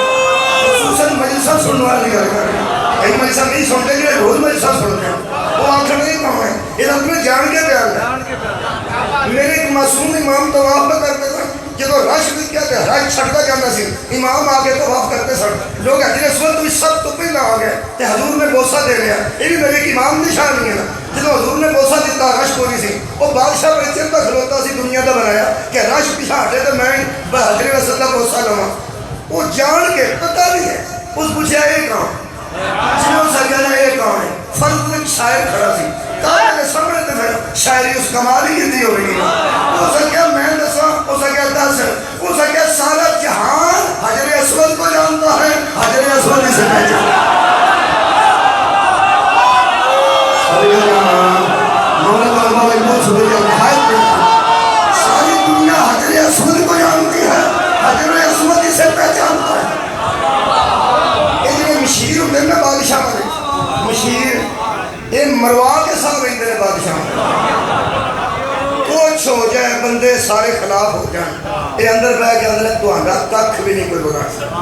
S3: خصوصاً مجلسہ سننے والی گل کر رہے ہیں کئی مجلسہ نہیں سنتے جو روز مجلسہ سنتے ہیں وہ آخر نہیں کون ہے یہ رب نے جان کے بیان ہے میرے ایک معصوم امام طواف پہ کرتے تھے جدو رش بھی کیا تھا رش چھڑتا جانا سی امام آگے طواف کرتے سڑ لوگ حضرت اسود بھی سب تو پہلا آ گئے کہ حضور نے بوسہ دے لیا یہ بھی میرے امام نشان نہیں ہے نا جدو حضور نے بوسہ دیتا رش کوئی سی وہ بادشاہ بڑے چل کا کھلوتا سی دنیا کا بنایا کہ رش پیچھا ہٹے تو میں حضرت اسود کا بوسہ لوا وہ جان کے پتہ نہیں ہے اس پوچھا یہ کون جنہوں سرگانا یہ کون ہے فرد میں شاعر کھڑا سی کہا کہ سمجھے تو پھر شاعری اس کمال ہی دی ہو رہی ہے وہ سکیا میں دسا وہ سکیا دس وہ سکیا سارا جہان حجر اسود کو جانتا ہے حجر اسود اسے پہچانا ساری دنیا حجر اسود کو جانتی ہے حجر اسود اسے پہچانتا ہے مشیر ہوتے ہیں نا بادشاہ میں مشیر یہ مروا کے ساتھ رہتے ہیں بادشاہ کچھ ہو جائے بندے سارے خلاف ہو جائیں یہ اندر بہ کے اندر تو آنگا تک بھی نہیں کوئی بگاڑ سکتا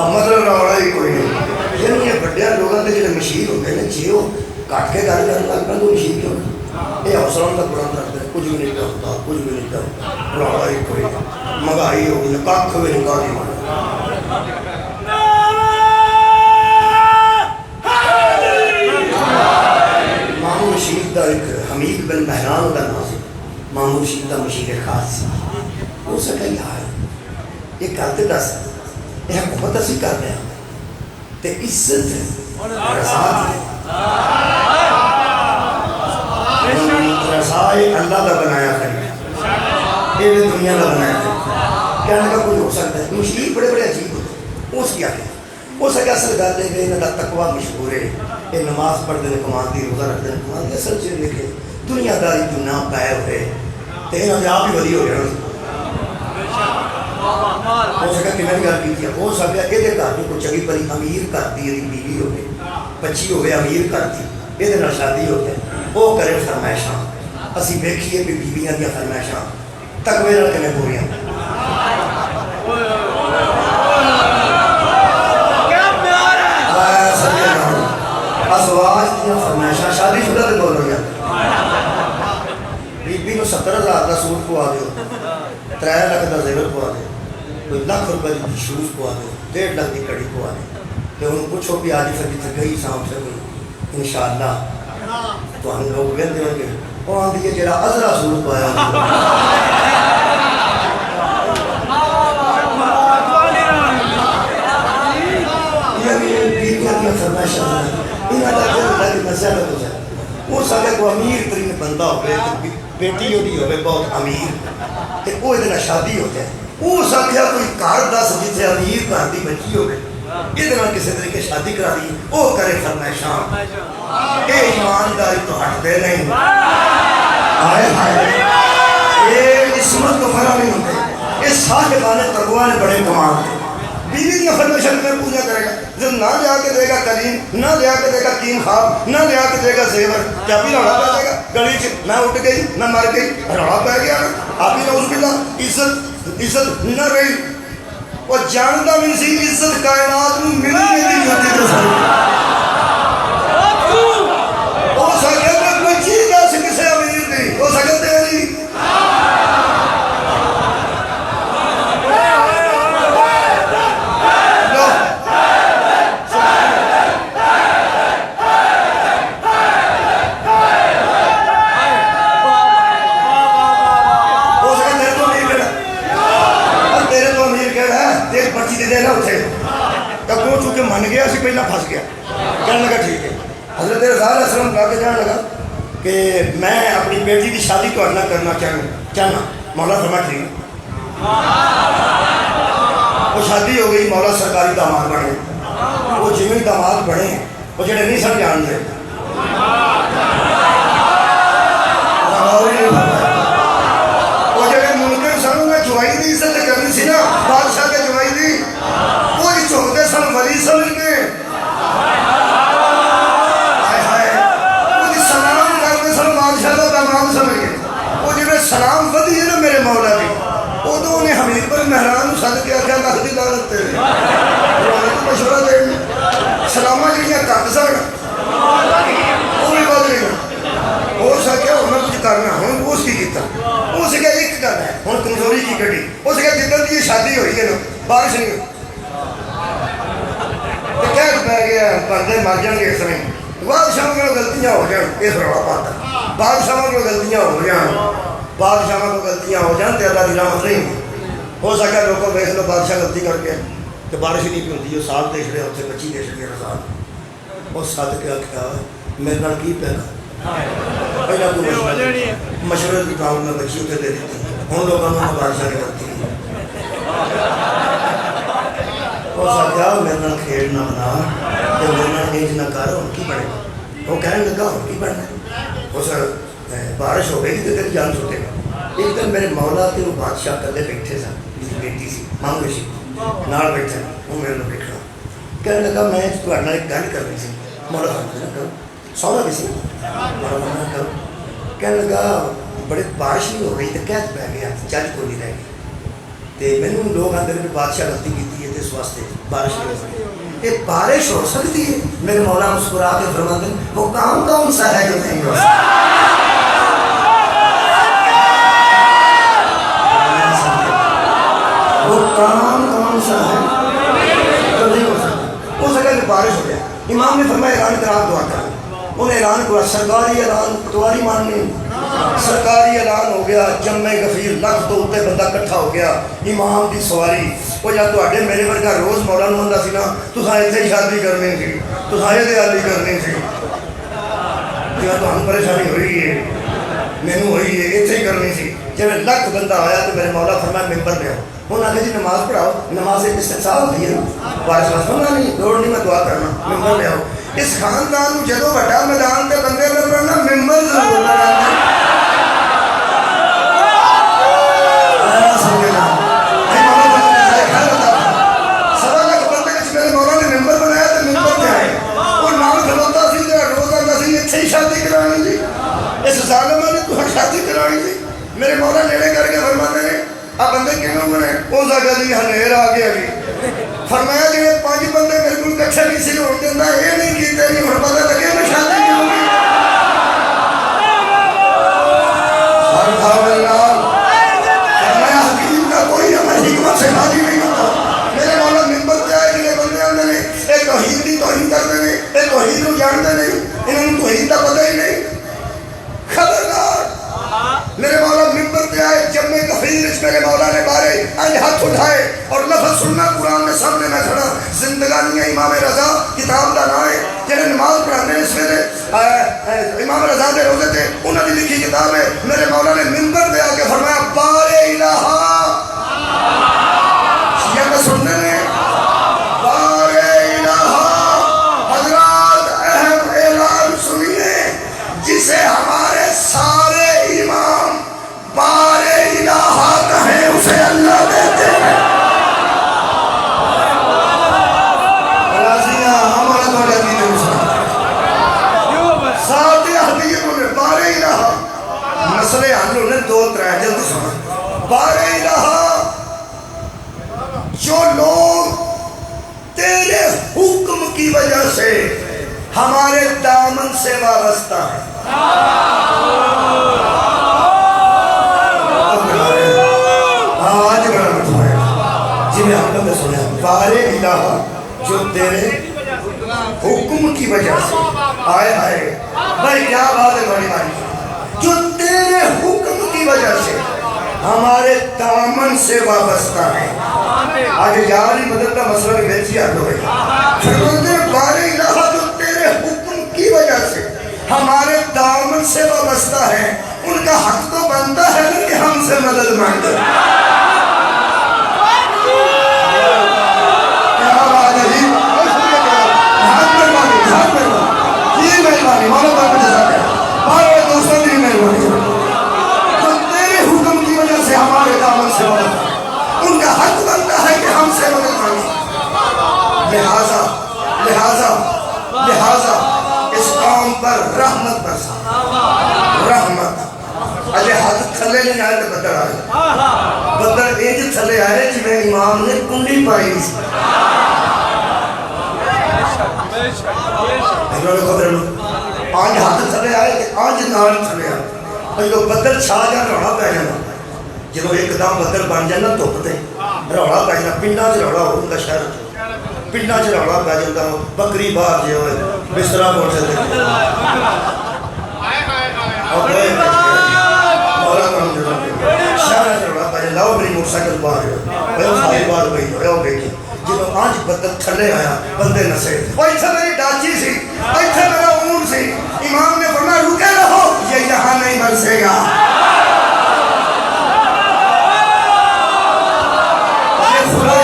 S3: مطلب روڑا ہی کوئی نہیں یعنی یہ بڑھیا لوگوں کے جنہیں مشیر ہوتے ہیں جی وہ کٹ کے گل کرنے لگ پہ تو مشیر کیوں یہ حوصلوں تک بلند رکھتے ہیں کچھ بھی نہیں کرتا کچھ بھی نہیں کرتا روڑا ہی کوئی نہیں مہنگائی ہو گئی کھ بھی نہیں کاٹی مانا مامو رشید دا ایک حمید بن بہران دا نام مامو رشید دا مشیر خاص وہ سکتا یار یہ کرتے دس یہ حکومت اسی کر رہے ہیں تے عزت رسات رسائے اللہ دا بنایا خریدا یہ بھی دنیا دا بنایا خریدا کہنے کا کوئی ہو سکتا ہے مشیر بڑے بڑے عجیب ہوتے ہیں اس کیا کہ وہ سکے اصل گل ہے کہ انہوں کا تقوی مشہور ہے یہ نماز پڑھتے ہیں کماندی روزہ رکھتے ہیں کماندی اصل چیز لکھے دنیا داری تو نہ پائے ہوئے تو انہوں نے آپ ہی ولی ہو جانا ہو سکا کہ میں نے گل کی ہو سکا یہ گھر میں کوئی چنگی پری امیر کرتی ہے بیوی ہو گئی بچی ہو گئی امیر کرتی یہ شادی ہو گئی
S1: وہ کرے فرمائشاں اسی ویکھیے بھی بیویاں دیا فرمائشاں تقوی نال کنے پوریاں ازواج دیا فرمائشاں شادی شدہ دے بول رہی ہیں بی بی کو 70,000 کا سوٹ پوا دیو 3 لاکھ کا زیور پوا دیو کوئی لاکھ روپے کی شوز پوا دیو 1.5 لاکھ کی کڑی پوا دیو تو ان پوچھو بھی آج پھر جتنے گئی سام سے کوئی انشاءاللہ تو ہم لوگ کہتے ہیں کہ وہ آندھی ہے جڑا ازرا سوٹ پایا وہ سارے کو امیر ترین بندہ ہوئے بیٹی ہوئی ہوئے بہت امیر تے وہ ادھر شادی ہو جائے وہ سکھیا کوئی کار دس جتنے امیر گھر کی بچی ہوئے ادھر کسی طریقے شادی کرا دی وہ کرے فرمائشاں اے ایمانداری تو ہٹ دے نہیں آئے ہائے یہ عصمت تو فرا نہیں ہوتے یہ صاحبان تقوی نے بڑے کمال تھے بیوی کی فرمائشاں میں پوجا کرے گا جب نہ لیا کے دے گا کریم نہ لیا کے دے گا کیم خواب نہ لیا کے دے گا زیور کیا بھی روڑا پہ دے گا گلی چ میں اٹھ گئی میں مر گئی روڑا پہ گیا آپ ہی نعوذ باللہ عزت نہ رہی وہ جانتا بھی سی عزت کائنات میں ملی نہیں ہوتی تو سر ہو سکے تو کوئی چیز ایسی کسے امیر دی ہو سکے تیری چونکہ من گیا اسی پہلا پھنس گیا کہنے لگا ٹھیک ہے حضرت رضا علیہ السلام کہا کے جانے لگا کہ میں اپنی بیٹی کی شادی تو نہ کرنا چاہنا مولا فرما ٹھیک وہ شادی ہو گئی مولا سرکاری داماد بنے وہ جمعی داماد بنے وہ جڑے نہیں سن جانتے وہ جڑے منکر سن میں جوائی دی عزت کرنی سی نا بادشاہ کے جوائی دی وہی چوکتے سن ولی سمجھ کے وہی سلام کرتے سن بادشاہ کا داماد سمجھ کے وہ جب سلام ودی ہے نا میرے مولا کی ادو انہیں حمید پر مہران سد کے آخیا لکھ دی لعنت تیرے مشورہ دے سلامہ جہاں کٹ سن وہ بھی بد گئی ہو سکیا ہوں میں کچھ کرنا ہوں اس کی کیتا اس کے ایک گل ہے ہوں کمزوری کی کٹی اس کے جدن کی شادی ہوئی ہے نا بارش نہیں ہوئی کہہ پہ گیا بندے مر جان گے اس میں بادشاہوں کو غلطیاں ہو جان اس روڑا پاتا بادشاہوں کو غلطیاں ہو جان بادشاہوں کو غلطیاں ہو جان تو اللہ کی رحمت نہیں ہو سکا لوگوں ویس لو بادشاہ غلطی کر کے کہ بارش نہیں پی ہوتی وہ سال دیکھ رہے ہوتے بچی دیکھ رہی ہے رسال وہ سد کے آخیا میرے نال کی پہنا پہلا تو مشورے کی کام میں بچی اتنے دے دیتی ہوں لوگوں نے بادشاہ کی غلطی وہ سکیا میرے نال کھیل نہ بنا کہ میرے نال نیج نہ کر ہوں کی بڑھے وہ کہنے لگا ہوں کی بڑھنا وہ سر بارش ہو گئی تو تیری جان چھوٹے گا ایک دن میرے مولا کے وہ بادشاہ کلے بیٹھے سن میری بیٹی سی مانگے سی نال بیٹھے وہ میرے نال بیٹھنا کہنے لگا میں تمہارے نال ایک گل کرنی سی مولا فرمایا نہ کرو سونا بھی سی مولا فرمایا نہ کرو کہنے لگا بڑے بارش نہیں ہو گئی تو قید پہ گیا جج کو نہیں رہ گئی تو میں نے لوگ آتے ہیں بادشاہ غلطی کی ہے تو اس واسطے بارش نہیں ہو سکتی یہ بارش ہو سکتی ہے میرے مولا مسکرا کے فرماتے ہیں وہ کام کون سا ہے جو نہیں ہو سکتا وہ کام کون سا ہے جو نہیں ہو سکتا ہو سکتا کہ بارش ہو جائے امام نے فرمایا اعلان کرا دعا کر انہیں اعلان کیا سرکاری اعلان پٹواری ماننی سرکاری اعلان ہو گیا جمع غفیر لکھ تو اتنے بندہ کٹھا ہو گیا امام کی سواری وہ جب تے میرے ورگا روز مولا نو ہوندا سی نا تساں اتنے ہی شادی کرنی سی تساں یہ تیاری کرنی سی جب تمہیں پریشانی ہوئی ہے مینو ہوئی ہے اتنے ہی کرنی سی جب لکھ بندہ آیا تو میرے مولا فرمایا ممبر لے آؤ انہوں نے آخر جی نماز پڑھاؤ نماز ایک استحصال ہوتی ہے بارش واسطہ نہیں لوڑ نہیں میں دعا کرنا ممبر لے آؤ اس خاندان کو جدو بڑا میدان کے بندے میں پڑھنا ممبر ضرور لگانا شادی کرانی جی نے تو شادی کرانی تھی میرے مولا نیڑے کر کے فرماتے ہیں آپ بندے کیوں بنے وہ جگہ دی ہنیر آ گیا جی فرمایا جی 5 بندے میرے کو کچھ نہیں سی ہونے دینا یہ نہیں کیتے نہیں ہن پتہ لگے میں شادی کیوں کی ہر تھا فرمایا حکیم کا کوئی عمل حکمت سے شادی نہیں ہوتا میرے مولا منبر پہ آئے جڑے بندے آندے نے اے توحید دی توہین کرتے ہیں اے توحید کو جانتے نہیں انہوں نے توحید کا پتہ ہی نہیں خبردار میرے مولا منبر پہ آئے جب میں کفیر اس میرے مولا نے بارے آج ہاتھ اٹھائے اور لفظ سننا قرآن میں سامنے میں کھڑا زندگانی امام رضا کتاب دا نام ہے جنہیں نماز پڑھانے اس میرے امام رضا دے روزے تھے انہوں نے لکھی کتاب ہے میرے مولا نے منبر پہ آ کے فرمایا بار الہ یہ میں سننے میں بار الہ حضرات اہم اعلان سنیے جسے ہمارے سارے امام بار الہ کہیں اسے اللہ دیتے ہیں رازیاں ہمارا توڑا دینے اسے ساتھ حبیب انہیں بار الہ مسئلے حل انہیں 2-3 جلد سنا بار الہ جو لوگ تیرے حکم کی وجہ سے ہمارے دامن سے وابستہ ہیں آج بڑا مطمئن جی میں آپ نے سنا بار الہ جو تیرے حکم کی وجہ سے آئے بھائی کیا بات ہے بڑی باری جو تیرے حکم کی وجہ سے ہمارے دامن سے وابستہ ہیں آج یاری مدد کا مسئلہ بھی بیچی آت ہو گئی فرماتے بار الہ جو تیرے حکم کی وجہ سے ہمارے دامن سے وابستہ ہیں ان کا حق تو بنتا ہے نا کہ ہم سے مدد مانگے کیا بات ہے جی ہاتھ مہربانی یہ مہربانی مولا پاک میں جزاک ہے بارے دوستوں کی مہربانی جو تیرے حکم کی وجہ سے ہمارے دامن سے وابستہ ہیں ان کا حق بنتا ہے کہ ہم سے مدد مانگے لہذا اس قوم پر رحمت برسا رحمت اجے حد تھلے نہیں آئے تو بدر آئے بدر ایج تھلے آئے جی میں امام نے کنڈی پائی سی آج حد تھلے آئے کہ آج نال تھلے آئے جو بدر چھا جا روڑا پہ جانا جنہوں ایک دام بدر بن جانا تو پتے روڑا پہ جانا پنڈا چ روڑا ہو ان کا شہر پنڈا چ روڑا پہ جانا بکری باہر جو ہے بسترا پہنچ جاتے شہر چ روڑا پہ جانا لاؤ میری موٹر سائیکل باہر ہے ساری بار گئی ہے بیٹھی جب آج بدر تھلے آیا بندے نسے ایسا میری ڈاچی سی ایسا میرا اون سی امام نے فرمایا رکے رہو یہ یہاں نہیں برسے گا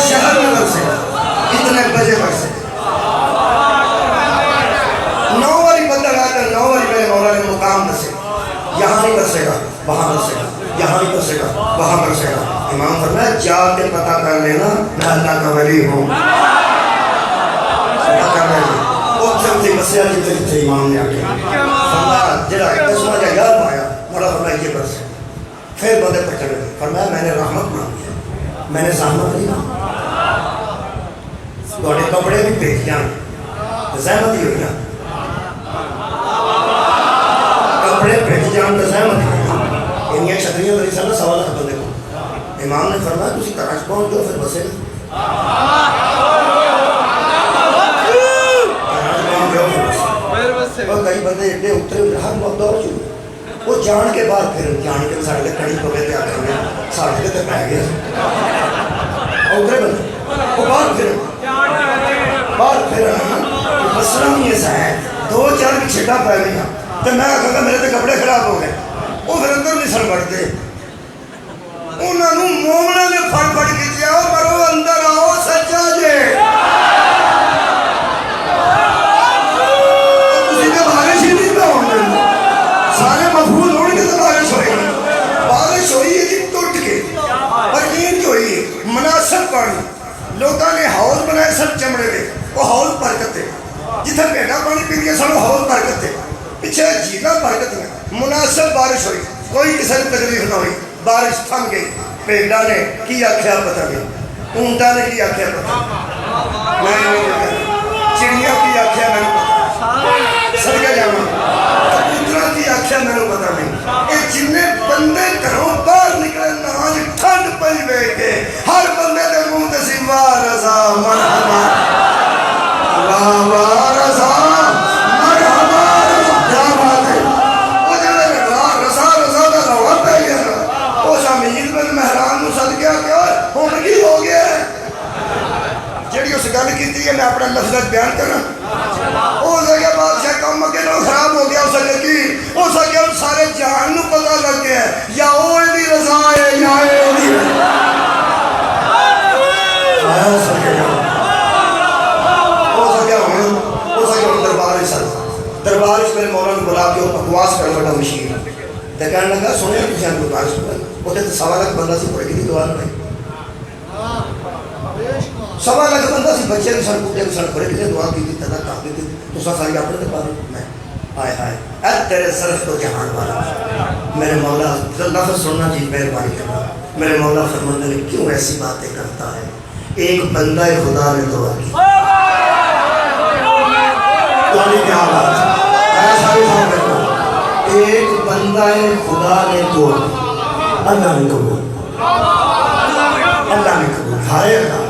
S1: شہر میں برسے اتنے بجے برسے 9 واری بدل آتا 9 واری میرے مولا نے مقام دسے یہاں نہیں برسے گا وہاں برسے گا یہاں نہیں برسے گا وہاں برسے گا امام فرمایا جا کے پتہ کر لینا میں اللہ کا ولی ہوں پتہ کر لینا وہ چلتی مسیح جتنے تھے امام نے آگے فرمایا جڑا 10واں یا 11واں آیا مولا فرمایا یہ برسے پھر بندے پر چلے فرمایا میں نے رحمت مانگی میں نے زحمت نہیں مانگی تھوڑے کپڑے بھی بھیج جان زحمت ہی ہوئی نا کپڑے بھیج جان تو زحمت ہی ہوئی انہیں چھتریاں دری سالہ 1.25 لاکھ بندے کو امام نے فرمایا تسی کراچ پہنچ دو پھر بسے گا اور کئی بندے ایڈے اترے ہر وقت دور چکے وہ جان کے بعد پھر جان کے ساڑھے کے کڑی پکے تھے آتے ہیں ساڑھے کے تک بہ گیا اترے بندے وہ بعد پھر مسئلہ نہیں ایسا ہے 2-4 کی چھٹا پہ گئی تو میں کہا میرے تو کپڑے خراب ہو گئے وہ پھر اندر نہیں سر بڑھتے انہوں نے مومنہ نے پھڑ کے جاؤ مرو اندر آؤ سچا جے کسی نے بارش ہی نہیں پہ ہونے سارے مفہول ہونے کے تو بارش ہوئی ہے جی ٹوٹ کے اور اینٹ ہوئی ہے مناسب پانی لوگاں نے ہاؤس بنائے سب چمڑے دے وہ ہاؤس برکت ہے جتھے بیٹا پانی پی لیا سب ہاؤس برکت ہے پیچھے جھیلا برکت ہے مناسب بارش ہوئی کوئی کسی نے تکلیف نہ ہوئی. بارش تھم گئی. بھیڑا نے کی آخیا پتہ نہیں, اونٹا نے کی آخیا پتہ نہیں, چڑیا کی آخیا میں پتہ, سڑکے جانا کبوترا کی آخیا میں پتہ نہیں. یہ جن بندے گھروں باہر نکلے نہ ٹھنڈ پی ویک کے ہر بندے کے منہ تے سی واہ رضا مرحبا, واہ واہ رضا مرحبا. کیا بات ہے. وہ جڑے رضا رضا کا رولا پی گیا نا, اس امیر بن مہران نو سد گیا کہ ہن کی ہو گیا ہے. جیڑی اس گل کی میں اپنا لفظ بیان کرنا. ہو سکے بادشاہ کام اگے نہ خراب ہو گیا. اس سکے کی ہو سکے سارے جہان نو پتہ لگ گیا ہے یا وہ دی رضا ہے یا دی ہو سکے دربار میرے مولا نے بلا کے بکواس کر بڑا مشیر تو کہنے لگا سنے تھی ہم بکواس وہ تو 1.25 لاکھ بندہ سی پڑے گی دعا نہیں 1.25 لاکھ بندہ سی بچے بھی سن پوٹے بھی سن پڑے گی دعا کی تھی تدا کام کی تو ساری اپنے تے پا میں آئے آئے اے تیرے صرف تو جہان والا میرے مولا لفظ سننا جی مہربانی کرنا. میرے مولا فرماتے ہیں کیوں ایسی باتیں کرتا ہے, ایک بندہ خدا نے دعا کی. کیا بات ہے, ایک بندہ خدا نے دعا کی, اللہ نے قبول, اللہ نے قبول. ہائے اللہ,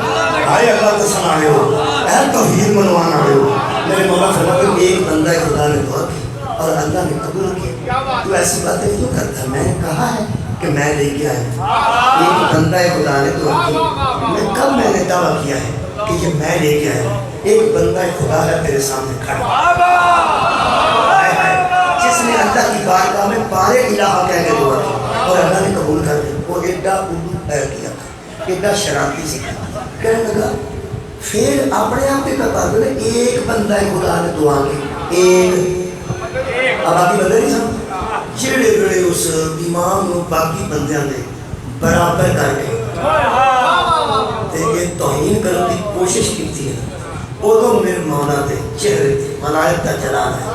S1: ہائے اللہ تو سنانے ہو, اے توحید منوانا ہو. میرے مولا فرماتے ہیں ایک بندہ خدا نے دعا کی اور اللہ نے قبول کیا. تو ایسی باتیں کیوں کرتا ہے؟ میں نے کہا ہے کہ میں لے کے آیا. ایک بندہ خدا نے دعا کی, میں کب میں نے دعویٰ کیا ہے کہ یہ میں لے کے آیا. ایک بندہ خدا ہے تیرے سامنے کھڑا, جس نے اللہ کی بارگاہ میں بارے الہ کہہ کے دعا کی اور اللہ نے قبول کر دی. وہ ایڈا اردو کیا تھا, ایڈا شرارتی سی کہنے لگا پھر اپنے آپ کے بتا دے ایک بندہ خدا نے دعا کی, ایک اب باقی بندے نہیں سن جڑے جڑے اس امام نو باقی بندیاں دے برابر کر کے یہ توہین کرنے کی کوشش کی تھی. ادو میرے مولا دے چہرے تھے ملائک کا جلال ہے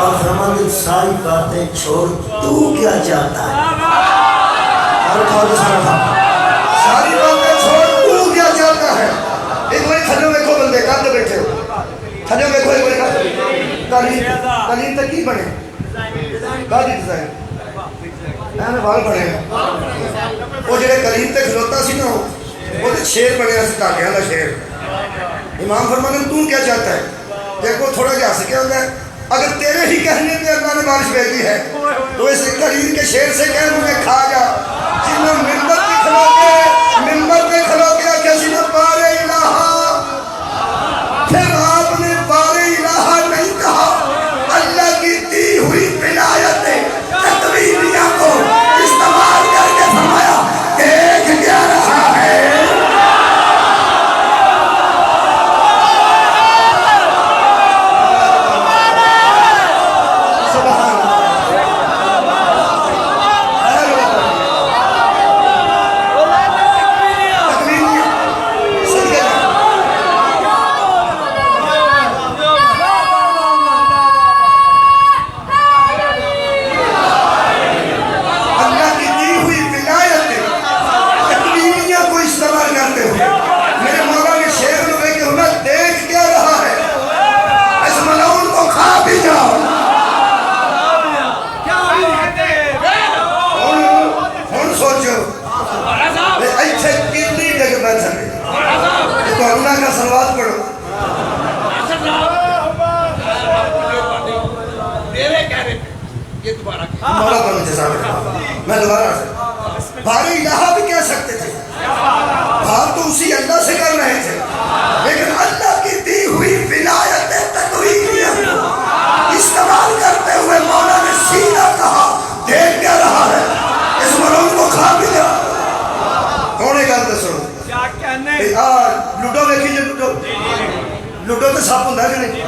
S1: اور فرماتے ساری باتیں چھوڑ تو کیا چاہتا ہے. ساری باتیں چھوڑ تو کیا چاہتا ہے. ایک بڑی تھجو دیکھو بندے کاندے بیٹھے ہو, تھجو دیکھو ایک بڑی تعلیم تک کی بنے گاڑی ڈیزائن میں بال بنے ہیں. وہ جڑے کلیم تے کھلوتا سی نا وہ تے شیر بنے سی دھاگیاں دا شیر. امام فرماتے ہیں تو کیا چاہتا ہے. دیکھو تھوڑا جہا ہنس کے ہوتا ہے, اگر تیرے ہی کہنے پہ اللہ نے بارش بھیج دی ہے تو اس کلیم کے شیر سے کہہ مجھے کھا جا. جنہوں ممبر پہ کھلو کے کسی نے بارے الہ, پھر آپ نے بارے الہ نہیں کہا, اللہ کی دی ہوئی ولایت تقویمیہ کو استعمال کر کے فرمایا دیکھ کیا رہا ہے. اللہ کا صلوات پڑھو. مولا کو میں دوبارہ سے بارے الہ بھی کہہ سکتے تھے, بات تو اسی اللہ سے کر رہے تھے, لیکن اللہ کی دی ہوئی ولایت تقویمیہ استعمال کرتے ہوئے مولا نے سیدھا کہا دیکھ کیا رہا ہے, اس مرون کو کھا بھی جا. ہونے گا تو سنو لوڈو دیکھی جی, لوڈو تو سپ ہوں کہ نہیں,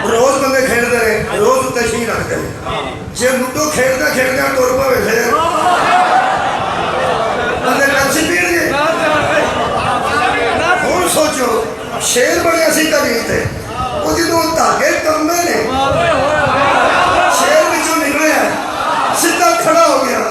S1: روز بندے کھیلتے رہے, روز اتنے شی رکھتے ہیں. جی لوڈو کھیلتے کھیلتے تر پہ پھر بندے پیپسی پین گے. ہوں سوچو شیر بنے سی کبھی تے وہ جدوں دھاگے کمبے نے شیر بچوں نکلے ہیں سیدھا کھڑا ہو گیا.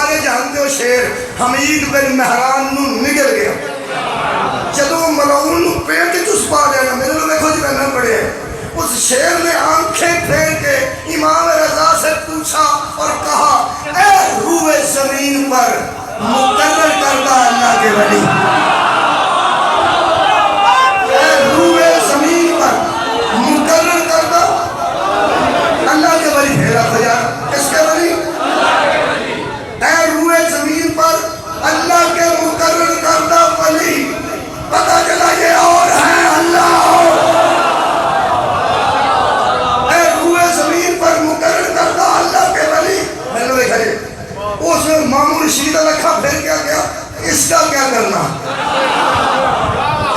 S1: سارے جانتے ہو شیر حمید بن مہران نو نگل گیا جدو ملعون نو پیٹ چس پا لیا میرے لوگ دیکھو جی میں پڑھے اس شیر نے آنکھیں پھیر کے امام رضا سے پوچھا اور کہا اے روئے زمین پر مقرر کردہ اللہ کے ولی، اے روئے زمین پر مقرر کردہ اللہ کے ولی، پھیرا خجا کس کے ولی؟ اے روئے زمین پر اللہ کے مقرر کردہ ولی، پتہ چلا یہ اور ہے اللہ اس میں مامون رشید لکھا پھر کیا گیا اس کا کیا کرنا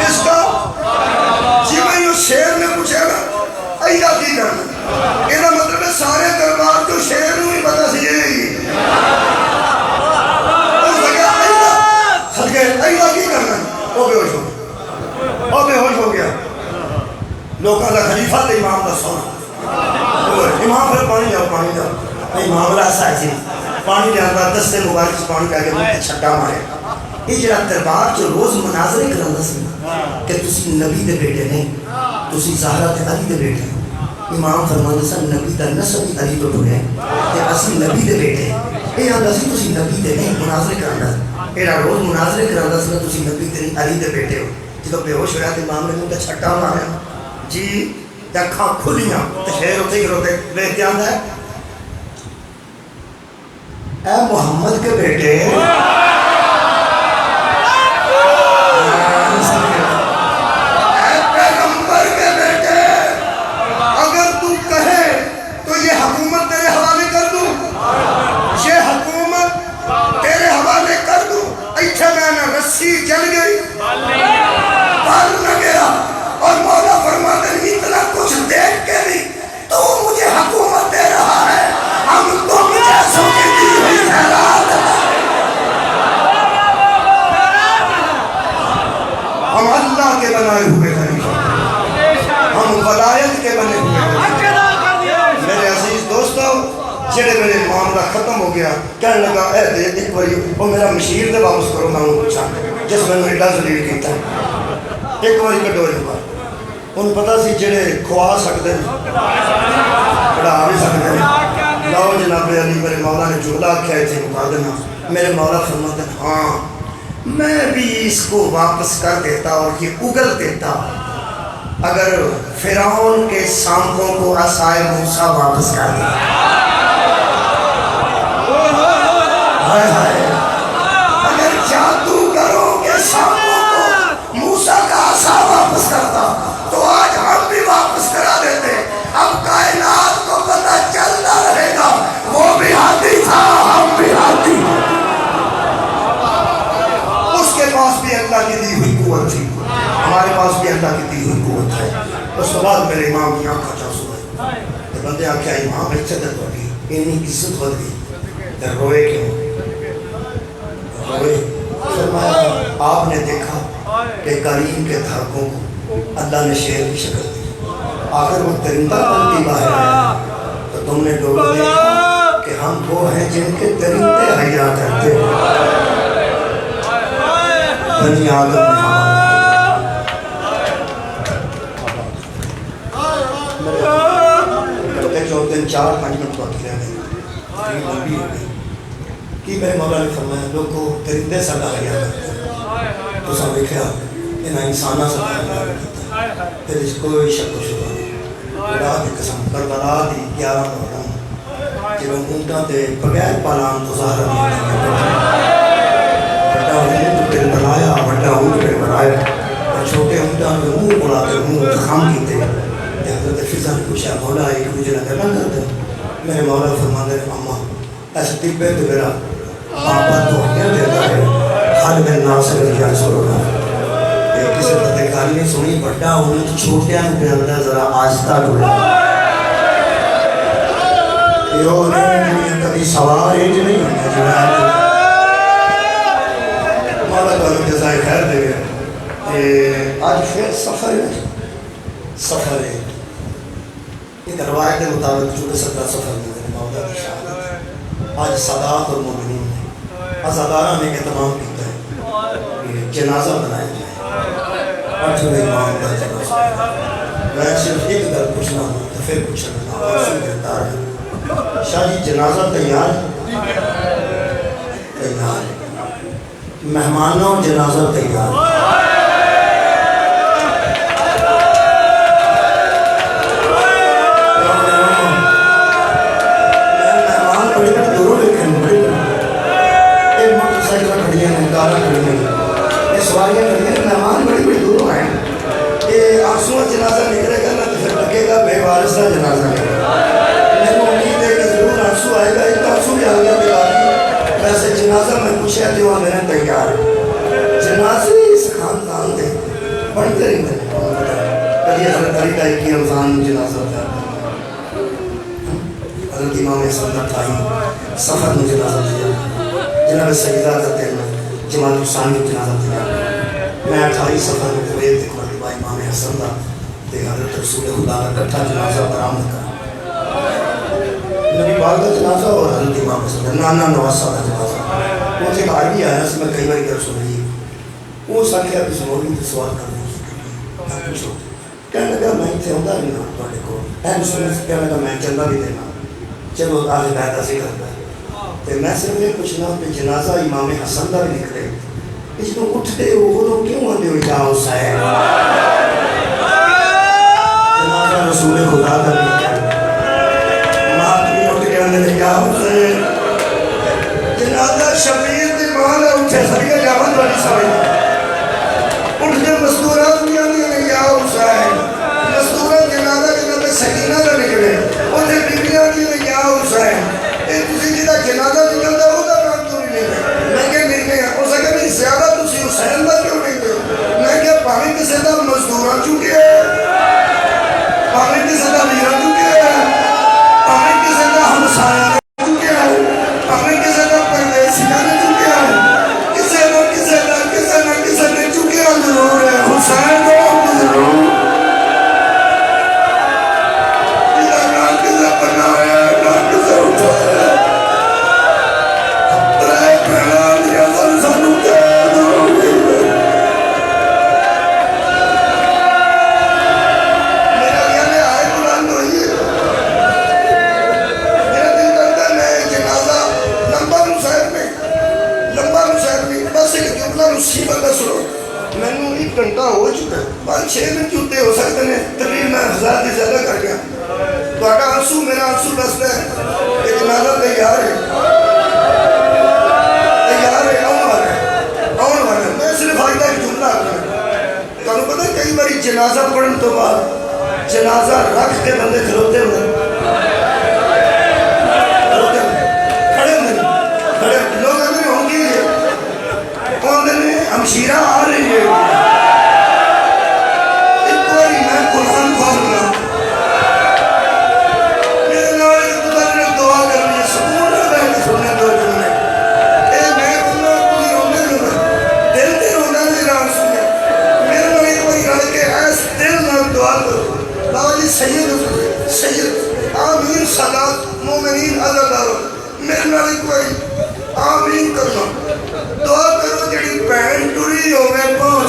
S1: اس کا جی میں یہ شیر نے پوچھے نا ایدہ کی کرنا ایدہ مطلب ہے سارے دربار تو شیر نو ہی پتا سی یہ اس نے کہا ایدہ صدقے ایدہ کی کرنا وہ بے ہوش ہو گیا وہ بے ہوش ہو گیا لوگوں کا خلیفہ تھا امام کا سونا امام پھر پانی جاؤ نہیں معاملہ ایسا ہے جی پانی لے آتا دستے مبارک پانی کہا کہ مجھے چھٹا مارے یہ جڑا دربار جو روز مناظرے کرنا سی کہ تسی نبی دے بیٹے نہیں تسی زہرہ تے علی دے بیٹے امام فرماندے سن نبی دا نسب علی تو ٹرے تے اسی نبی دے بیٹے اے آندا سی تسی نبی دے نہیں مناظرے کرنا ایڑا روز مناظرے کرنا سی تسی نبی دے نہیں علی دے بیٹے ہو جدوں بے ہوش ہویا تے امام نے مجھے چھٹا ماریا جی اکھاں کھلیاں تے شیر ہوتے ہی روتے ویکھ کے آندا ہے اے محمد کے بیٹے اے پیغمبر کے بیٹے اگر تو کہے تو یہ حکومت تیرے حوالے کر دوں یہ حکومت تیرے حوالے کر دوں ایتھے میں نے رسی جل گئی پال نہ گیا اور مولا فرماتے ہیں اتنا کچھ دیکھ کے بھی تو مجھے حکومت دے رہا ہے ہم تم جیسوں کی دی ہوئی خیرات ہم اللہ کے بنائے ہوئے خلیفہ ہم ولایت کے بنے ہوئے میرے عزیز دوستو جڑے میرے معاملہ ختم ہو گیا کہنے لگا اے دے ایک باری وہ میرا مشیر دے واپس کرو میں انہوں پوچھا جس میں نے ایڈا ذلیل کیتا ایک باری کٹو ہوئے ان پتہ سی جڑے کھوا سکتے ہیں پڑھا بھی سکتے ہیں لاؤ جناب علی میرے مولا نے جملہ کیا تھے بتا دینا میرے مولا فرماتے ہیں ہاں میں بھی اس کو واپس کر دیتا اور یہ اگل دیتا اگر فرعون کے سانپوں کو عصائے موسیٰ واپس کر دیا اگر جادوگروں کے سانپوں کو موسیٰ کا عصا واپس کرتا تو آج ہم بھی واپس کرا دیتے اب کائنات کو پتہ چلتا رہے گا وہ بھی ہاتھی تھا ہم بھی ہاتھی اس کے پاس بھی اللہ کی دی ہوئی قوت تھی ہمارے پاس بھی اللہ کی دی ہوئی قوت ہے اس کے بعد میرے امام کی آنکھا چاس ہوئے تو بندے آنکھا امام اچھے در ہو گئی انہی عزت ہو گئی در روئے کیوں روئے فرمایا آپ نے دیکھا کہ کریم کے دھاگوں کو اللہ نے شیر کی شکل دی آخر وہ درندہ پن کی باہر آیا تو تم نے لوگوں دیکھا کہ ہم وہ ہیں جن کے درندے حیا کرتے ہیں بنی آدم میں ہمارے جو دن 4-5 منٹ وقت لے گئے لمبی ہو گئی کہ میرے مولا نے فرمایا لوگوں درندے سڑا حیا کرتے ہیں تو سب دیکھا انہا انسانہ سڑا حیا کرتے ہیں پھر اس کوئی شک و شبہ نہیں خدا دی قسم کربلا دی 11 محرم جب اونٹاں تے بغیر پالان تو ظاہر بڑا اونٹ پھر بنایا بڑا اونٹ پھر بنایا اور چھوٹے اونٹاں کے منہ بڑا کے منہ خام کیتے تے حضرت فضا نے پوچھا مولا ایک دوسرے نہ کرنا کرتے میرے مولا فرماندے نے اما ایسے طبے تو میرا بابا تو کیا دیتا ہے ہر میں ناصر یا رسول اللہ کسی بندے کاری نہیں سنی بڑا ہونے چھوٹیاں پہ اندر ذرا آہستہ ڈھولے یہ نہیں کبھی سوار ہے جو نہیں ہوتا جو ہے مولا تعالیٰ جزائے خیر دے گئے آج پھر سفر ہے سفر ہے ایک روایت کے مطابق 17 سفر میں مولا کی شہادت آج سادات اور مومنین عزادارہ نے اہتمام کیتا ہے کہ جنازہ بنایا جائے 8ویں امام کا جنازہ. میں صرف ایک گل پوچھنا ہوں تو پھر پوچھنا گرفتار ہے. شاہ جی جنازہ تیار ہے؟ تیار ہے. مہمانوں جنازہ تیار ہے. سواریاں کھڑی ہیں مہمان بڑی بڑی دوروں ہیں کہ آنسو جنازہ نکلے گا نہ تو پھر لگے گا بے وارث کا جنازہ نکلے گا. میں کو امید ہے کہ ضرور آنسو آئے گا. ایک آنسو بھی آ گیا دلاتی ویسے جنازہ میں پوچھا کہ وہاں میرے تیار ہے. جنازے اس خاندان دے بڑھتے رہتے ہیں. کبھی حضرت علی کا 21 رمضان جنازہ تھا. حضرت امام حسن تھائی سفر میں جنازہ دیا. جناب سیدہ حضرت جماعت حسین کی جنازہ دیا. میں 28 سفر میں کویت ایک مرتبہ امام حسن دا تے حضرت رسول خدا کا کٹھا جنازہ برآمد کرا. نبی پاک کا جنازہ اور حضرت امام حسن کا نانا نواز صاحب کا جنازہ. وہ سے باہر بھی آیا میں کئی بار گھر سن لی. وہ ساکھیا بھی سنوی تو سوال کرنے میں پوچھو کہنے لگا میں اتنے آؤں نہیں نا تھوڑے کو کہنے لگا میں چندہ بھی دینا چلو آگے بیعت سے کرتا ہے. میں صرف یہ پوچھنا کہ جنازہ امام حسن کا بھی نکلے اس کو اٹھتے ہو وہ لوگ کیوں آتے ہو یا حسین جنازہ رسول خدا کا بھی نکلے مہاتمی اٹھ کے آنے لگے یا حسین جنازہ شبیر دی ماں نے اٹھے سریع جاوت والی سمجھ اٹھ کے مستورات بھی آنے لگے یا حسین مستورات جنازہ جناب سکینہ کا نکلے اٹھے بیبیاں آنے لگے یا حسین تسی جیدہ جنازہ نکلتا ہو دا نام کیوں نہیں لے میں کہ نہیں لے ہو سکے نہیں زیادہ تسی حسین دا کیوں نہیں لے میں کہ پاہمی کسی دا مزدوران چکے ہیں پاہمی کسی دا ویران چکے ہیں پاہمی کسی دا ہمسایان چکے ہیں پاہمی کسی دا پردیسیان چکے ہیں کسی نہ چکے ہیں ضرور ہے حسین کو ضرور جیدہ نام کسی بنایا نام کسی اٹھایا گھنٹہ ہو چکا ہے 5-6 منٹ چوتے ہو سکتے ہیں تقریر میں 1000 کی زیادہ کر گیا تو آگا آنسو میرا آنسو دستا ہے کہ جنازہ تیار ہے آن والا ہے میں صرف آج تک جملہ آتا ہے تو انہوں پتہ کئی باری جنازہ پڑھن تو بعد جنازہ رکھ کے بندے کھلوتے ہوئے کھڑے لوگ اندر ہوں گے ہمشیرہ آ رہی ہے سید آمین صدات مومنین عزادارو میرے نالی کوئی آمین کرنا دعا کرو جڑی پہن ٹوری ہوئے پہنچ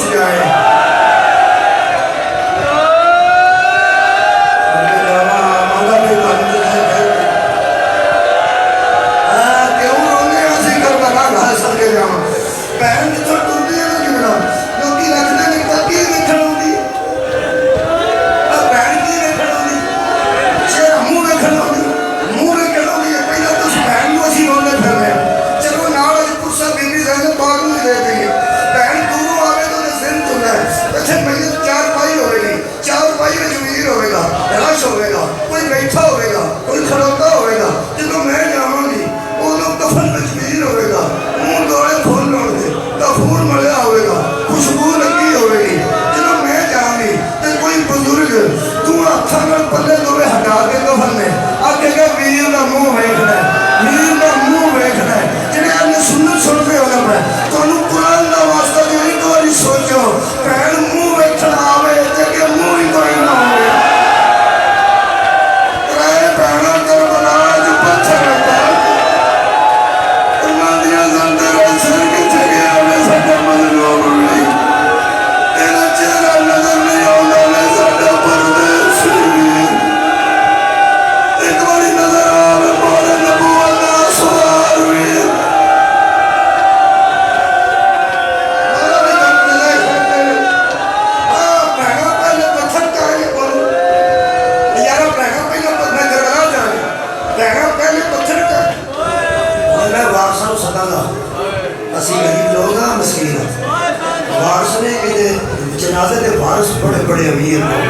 S1: جنازے کے وارث بڑے بڑے امیر لوگ،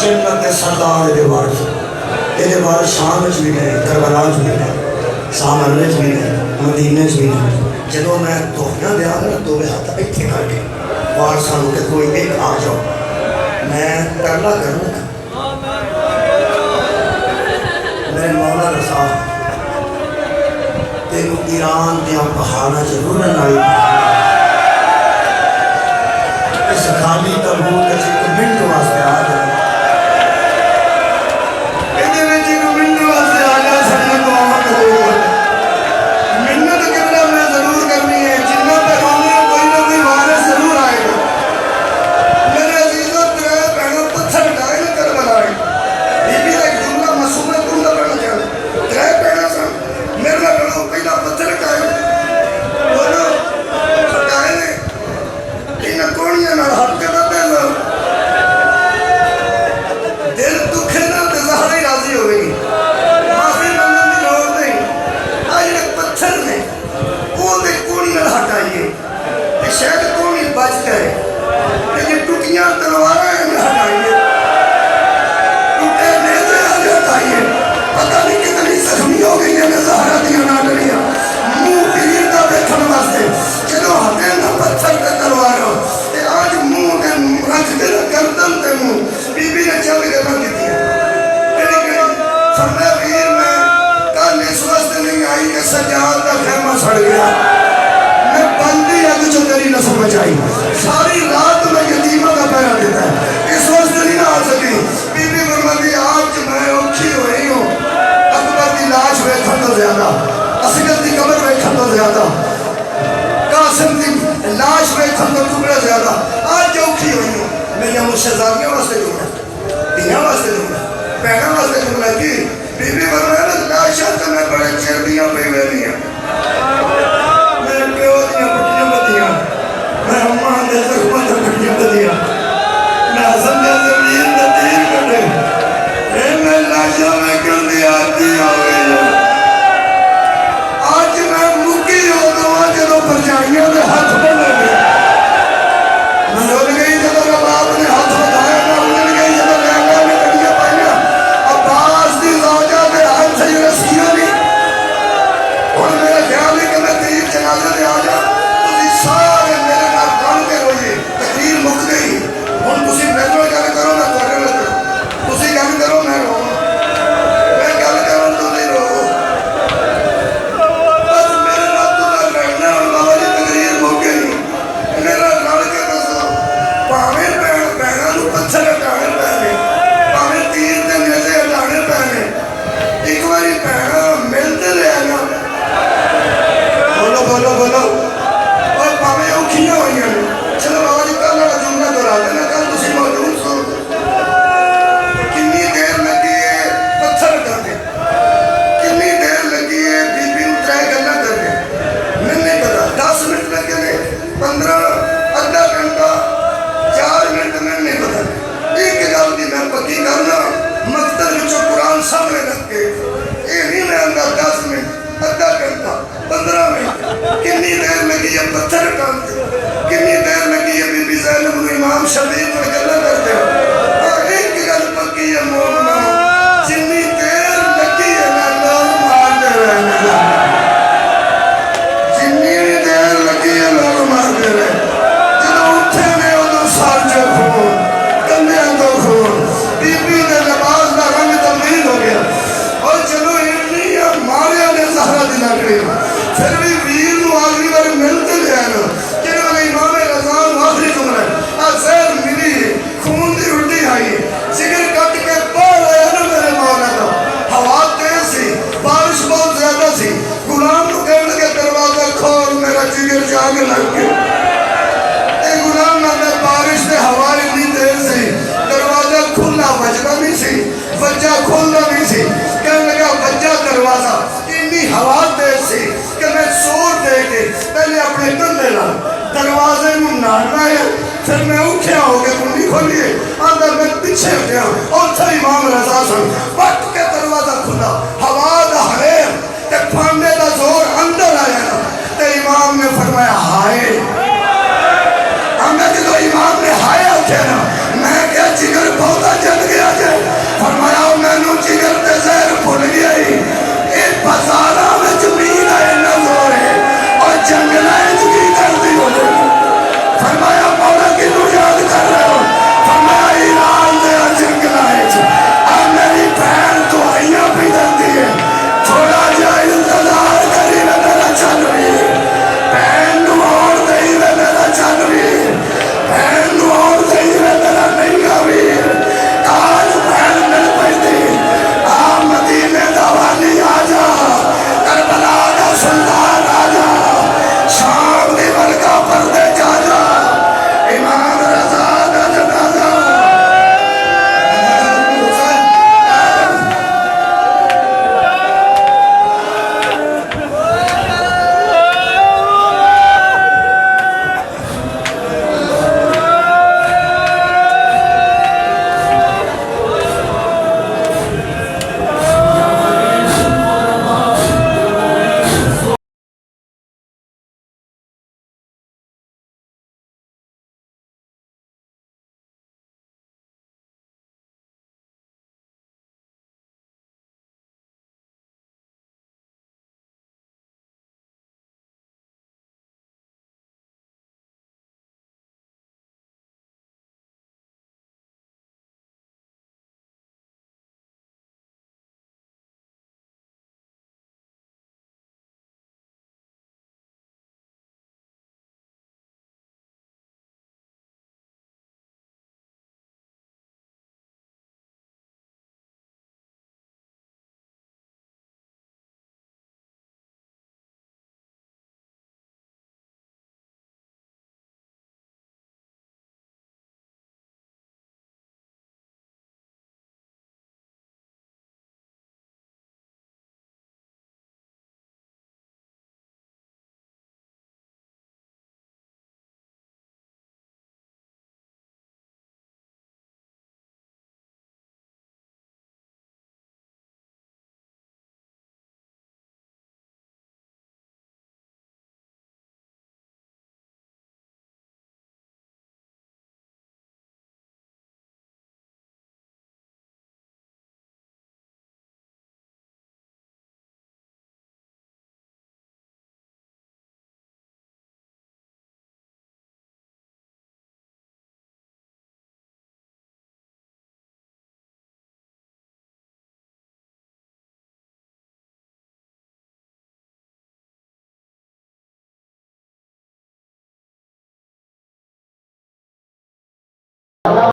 S1: جنت کے سردار دے وارث، یہ وارث شام وچ بھی گئے، کربلا وچ بھی گئے، سامنے وچ بھی گئے، مدینے وچ بھی گئے۔ جدوں میں دعائیاں دیا گا نا دوویں ہاتھ اتنے کر کے وارثاں نوں کہ کوئی ایک آ جاؤ، میں ترلا کروں گا میرے مولا رضا تینوں ایران دیا پہاڑاں چ رلن والی اس خالی تابوت وچ ایک منٹ واسطے آ جائے، ایدے وچ ایک منٹ واسطے آ جائے، سڑیاں دعاواں قبول۔ منت قبلہ میں ضرور کرنی ہے، جنہ پہ رونے کوئی نہ کوئی وارث ضرور آئے گا۔ میرے عزیزوں تیرے بہنوں پتھر ڈائے نہ کربلا ہے، بی بی ایک جملہ معصوم ہے تم نہ پڑھنا چاہے، تیرے بہنوں سن میرے نہ پڑھو پہلا پتھر ڈائے بولو ڈائے نے انہیں کونیاں نہ ہاتھ کے نہ دے لو، دل دکھے نہ تے زہرہ ہی راضی ہوئے گی، معافی مانگنے کی لوڑ نہیں۔ آج ایک پتھر نے وہ دے کونی نہ ہٹائیے، یہ شاید کونی بچ گئے، لیکن ٹوٹیاں تلواریں نہ ہٹائیے، ٹوٹے نیزے نہ ہٹائیے، پتہ نہیں کتنی زخمی ہو گئی ہیں زہرہ دیا نہ ڈریاں، منہ پیر دا بیٹھن واسطے جدو ہٹے نہ پتھر تے تلواروں، تے آج منہ تے رکھ دے نہ گردن تے منہ بی بی نے چل کے نہ دیتی ہے۔ فرمایا ویر میں کل اس واسطے نہیں آئی کہ سجاد کا خیمہ سڑ گیا، میں بندی اگ جو تیری نہ سمجھ آئی، ساری رات میں یتیمہ کا پہرا دیتا ہے، اس واسطے نہیں آ سکی۔ بی بی فرماتی آج میں اوکھی ہوئی ہوں، اکبر کی لاش ویکھن تو زیادہ، اصغر کی قبر ویکھن تو زیادہ، قاسم کی لاش ویکھن تو ٹکڑے زیادہ، آج اوکھی ہوئی ہوں۔ میری ہم شہزادیوں واسطے جملہ، دیاں واسطے جملہ، پہنا واسطے جملہ کی بی بی فرمایا نا لاشاں تے میں بڑے چیر دیاں پہ ویلیاں، میں پیو دیاں پٹیاں بدیاں، میں اماں دے زخمہ تے پٹیاں بدیاں، میں حسن دے زمین دے تیر کٹے، اے میں لاشاں میں کل دی آتی ہو گئی ہوں۔ آج میں مکی ہو دوں جدو پرجائیوں دے ہاتھ بنے گئے، میں رول گئی جدو رباب نے ہاتھ بتایا، میں اڑ گئی جدو لہنگا نے کڑیاں پائیاں، عباس دی زوجہ دے ہاتھ سے رسیاں نہیں، اور میرا خیال ہے کہ میں تیر جنازے دے آ جا، تسی سارے میرے نال کام کے روئیے، تقریر مک گئی، ہن تسی میرے نال گل کرو میں تواڈے نال کروں، تسی گل کرو میں رہوں، میں گل کروں تسی رہو، بس میرے نال تسی لڑنا اور بابا جی تقریر مک گئی، میرا لڑ کے دسو، پاویں بہناں نوں پتھر ہٹانے پینے، پاویں تیر تے نیزے ہٹانے پینے، ایک باری بہناں ملتے رہے نا، بولو بولو بولو، اور پاویں اوکھیاں ہوئی ہیں، چلو بابا جی کل والا جملہ دہرا دینا، کل تسی موجود سو، کنی دیر لگی ہے پتھر ہٹانے، کنی دیر لگی ہے بی بی نوں ترے گلاں کرنے، میں نہیں پتا 10 منٹ لگے نے 15 آدھا گھنٹہ 4 منٹ میں نہیں پتا، ایک گل دی میں پکی کرنا مقتل وچوں قرآن سامنے رکھ کے، یہ نہیں میں اندر 10 منٹ آدھا گھنٹہ 15 منٹ، کنی دیر لگی ہے پتھر ہٹانے، کنی دیر لگی ہے بی بی زینب نوں امام شبیر پر گلاں کرتے ہو، ایک گل پکی ہے مومنہ، جنی دیر لگی ہے نا لوگ مارتے رہنے، جنی دیر لگی ہے لوگ مارتے رہنے، جدو اٹھے نے ادھو سار جو خون، کندیاں تو خون، بی بی نے لباس دا رنگ تبدیل ہو گیا، اور چلو اتنی ماریا نے زہرہ دی لکڑی، پھر بھی ویر نو آخری بار ملتے لے آنا، کہ امام رضا آخری جملہ زہر ملی، خون دی الٹی آئی، جگر کٹ کے باہر آیا نا میرے مولا کا، ہوا تیز سی، بارش بہت زیادہ سی، غلام کو کہنے لگے دروازہ کھول میرا جگر جاگ لگ گیا، اے غلام نہ بارش نے ہوا اتنی تیز سی، دروازہ کھلنا بجنا نہیں سی، وجہ کھلنا نہیں سی، کہنے لگا وجہ دروازہ اتنی ہوا تیز سی کہ میں سور دے کے پہلے اپنے کندھے لا دروازے میں نارنا ہے، پھر میں اٹھیا ہو کے کنڈی کھولیے، اندر میں پیچھے اٹھیا اور تھا امام رضا سن، وقت کے دروازہ کھلا، ہوا دا حریر تے پھانڈے دا زور اندر آیا نا، تے امام نے فرمایا ہائے، ہمیں جدو امام اللہ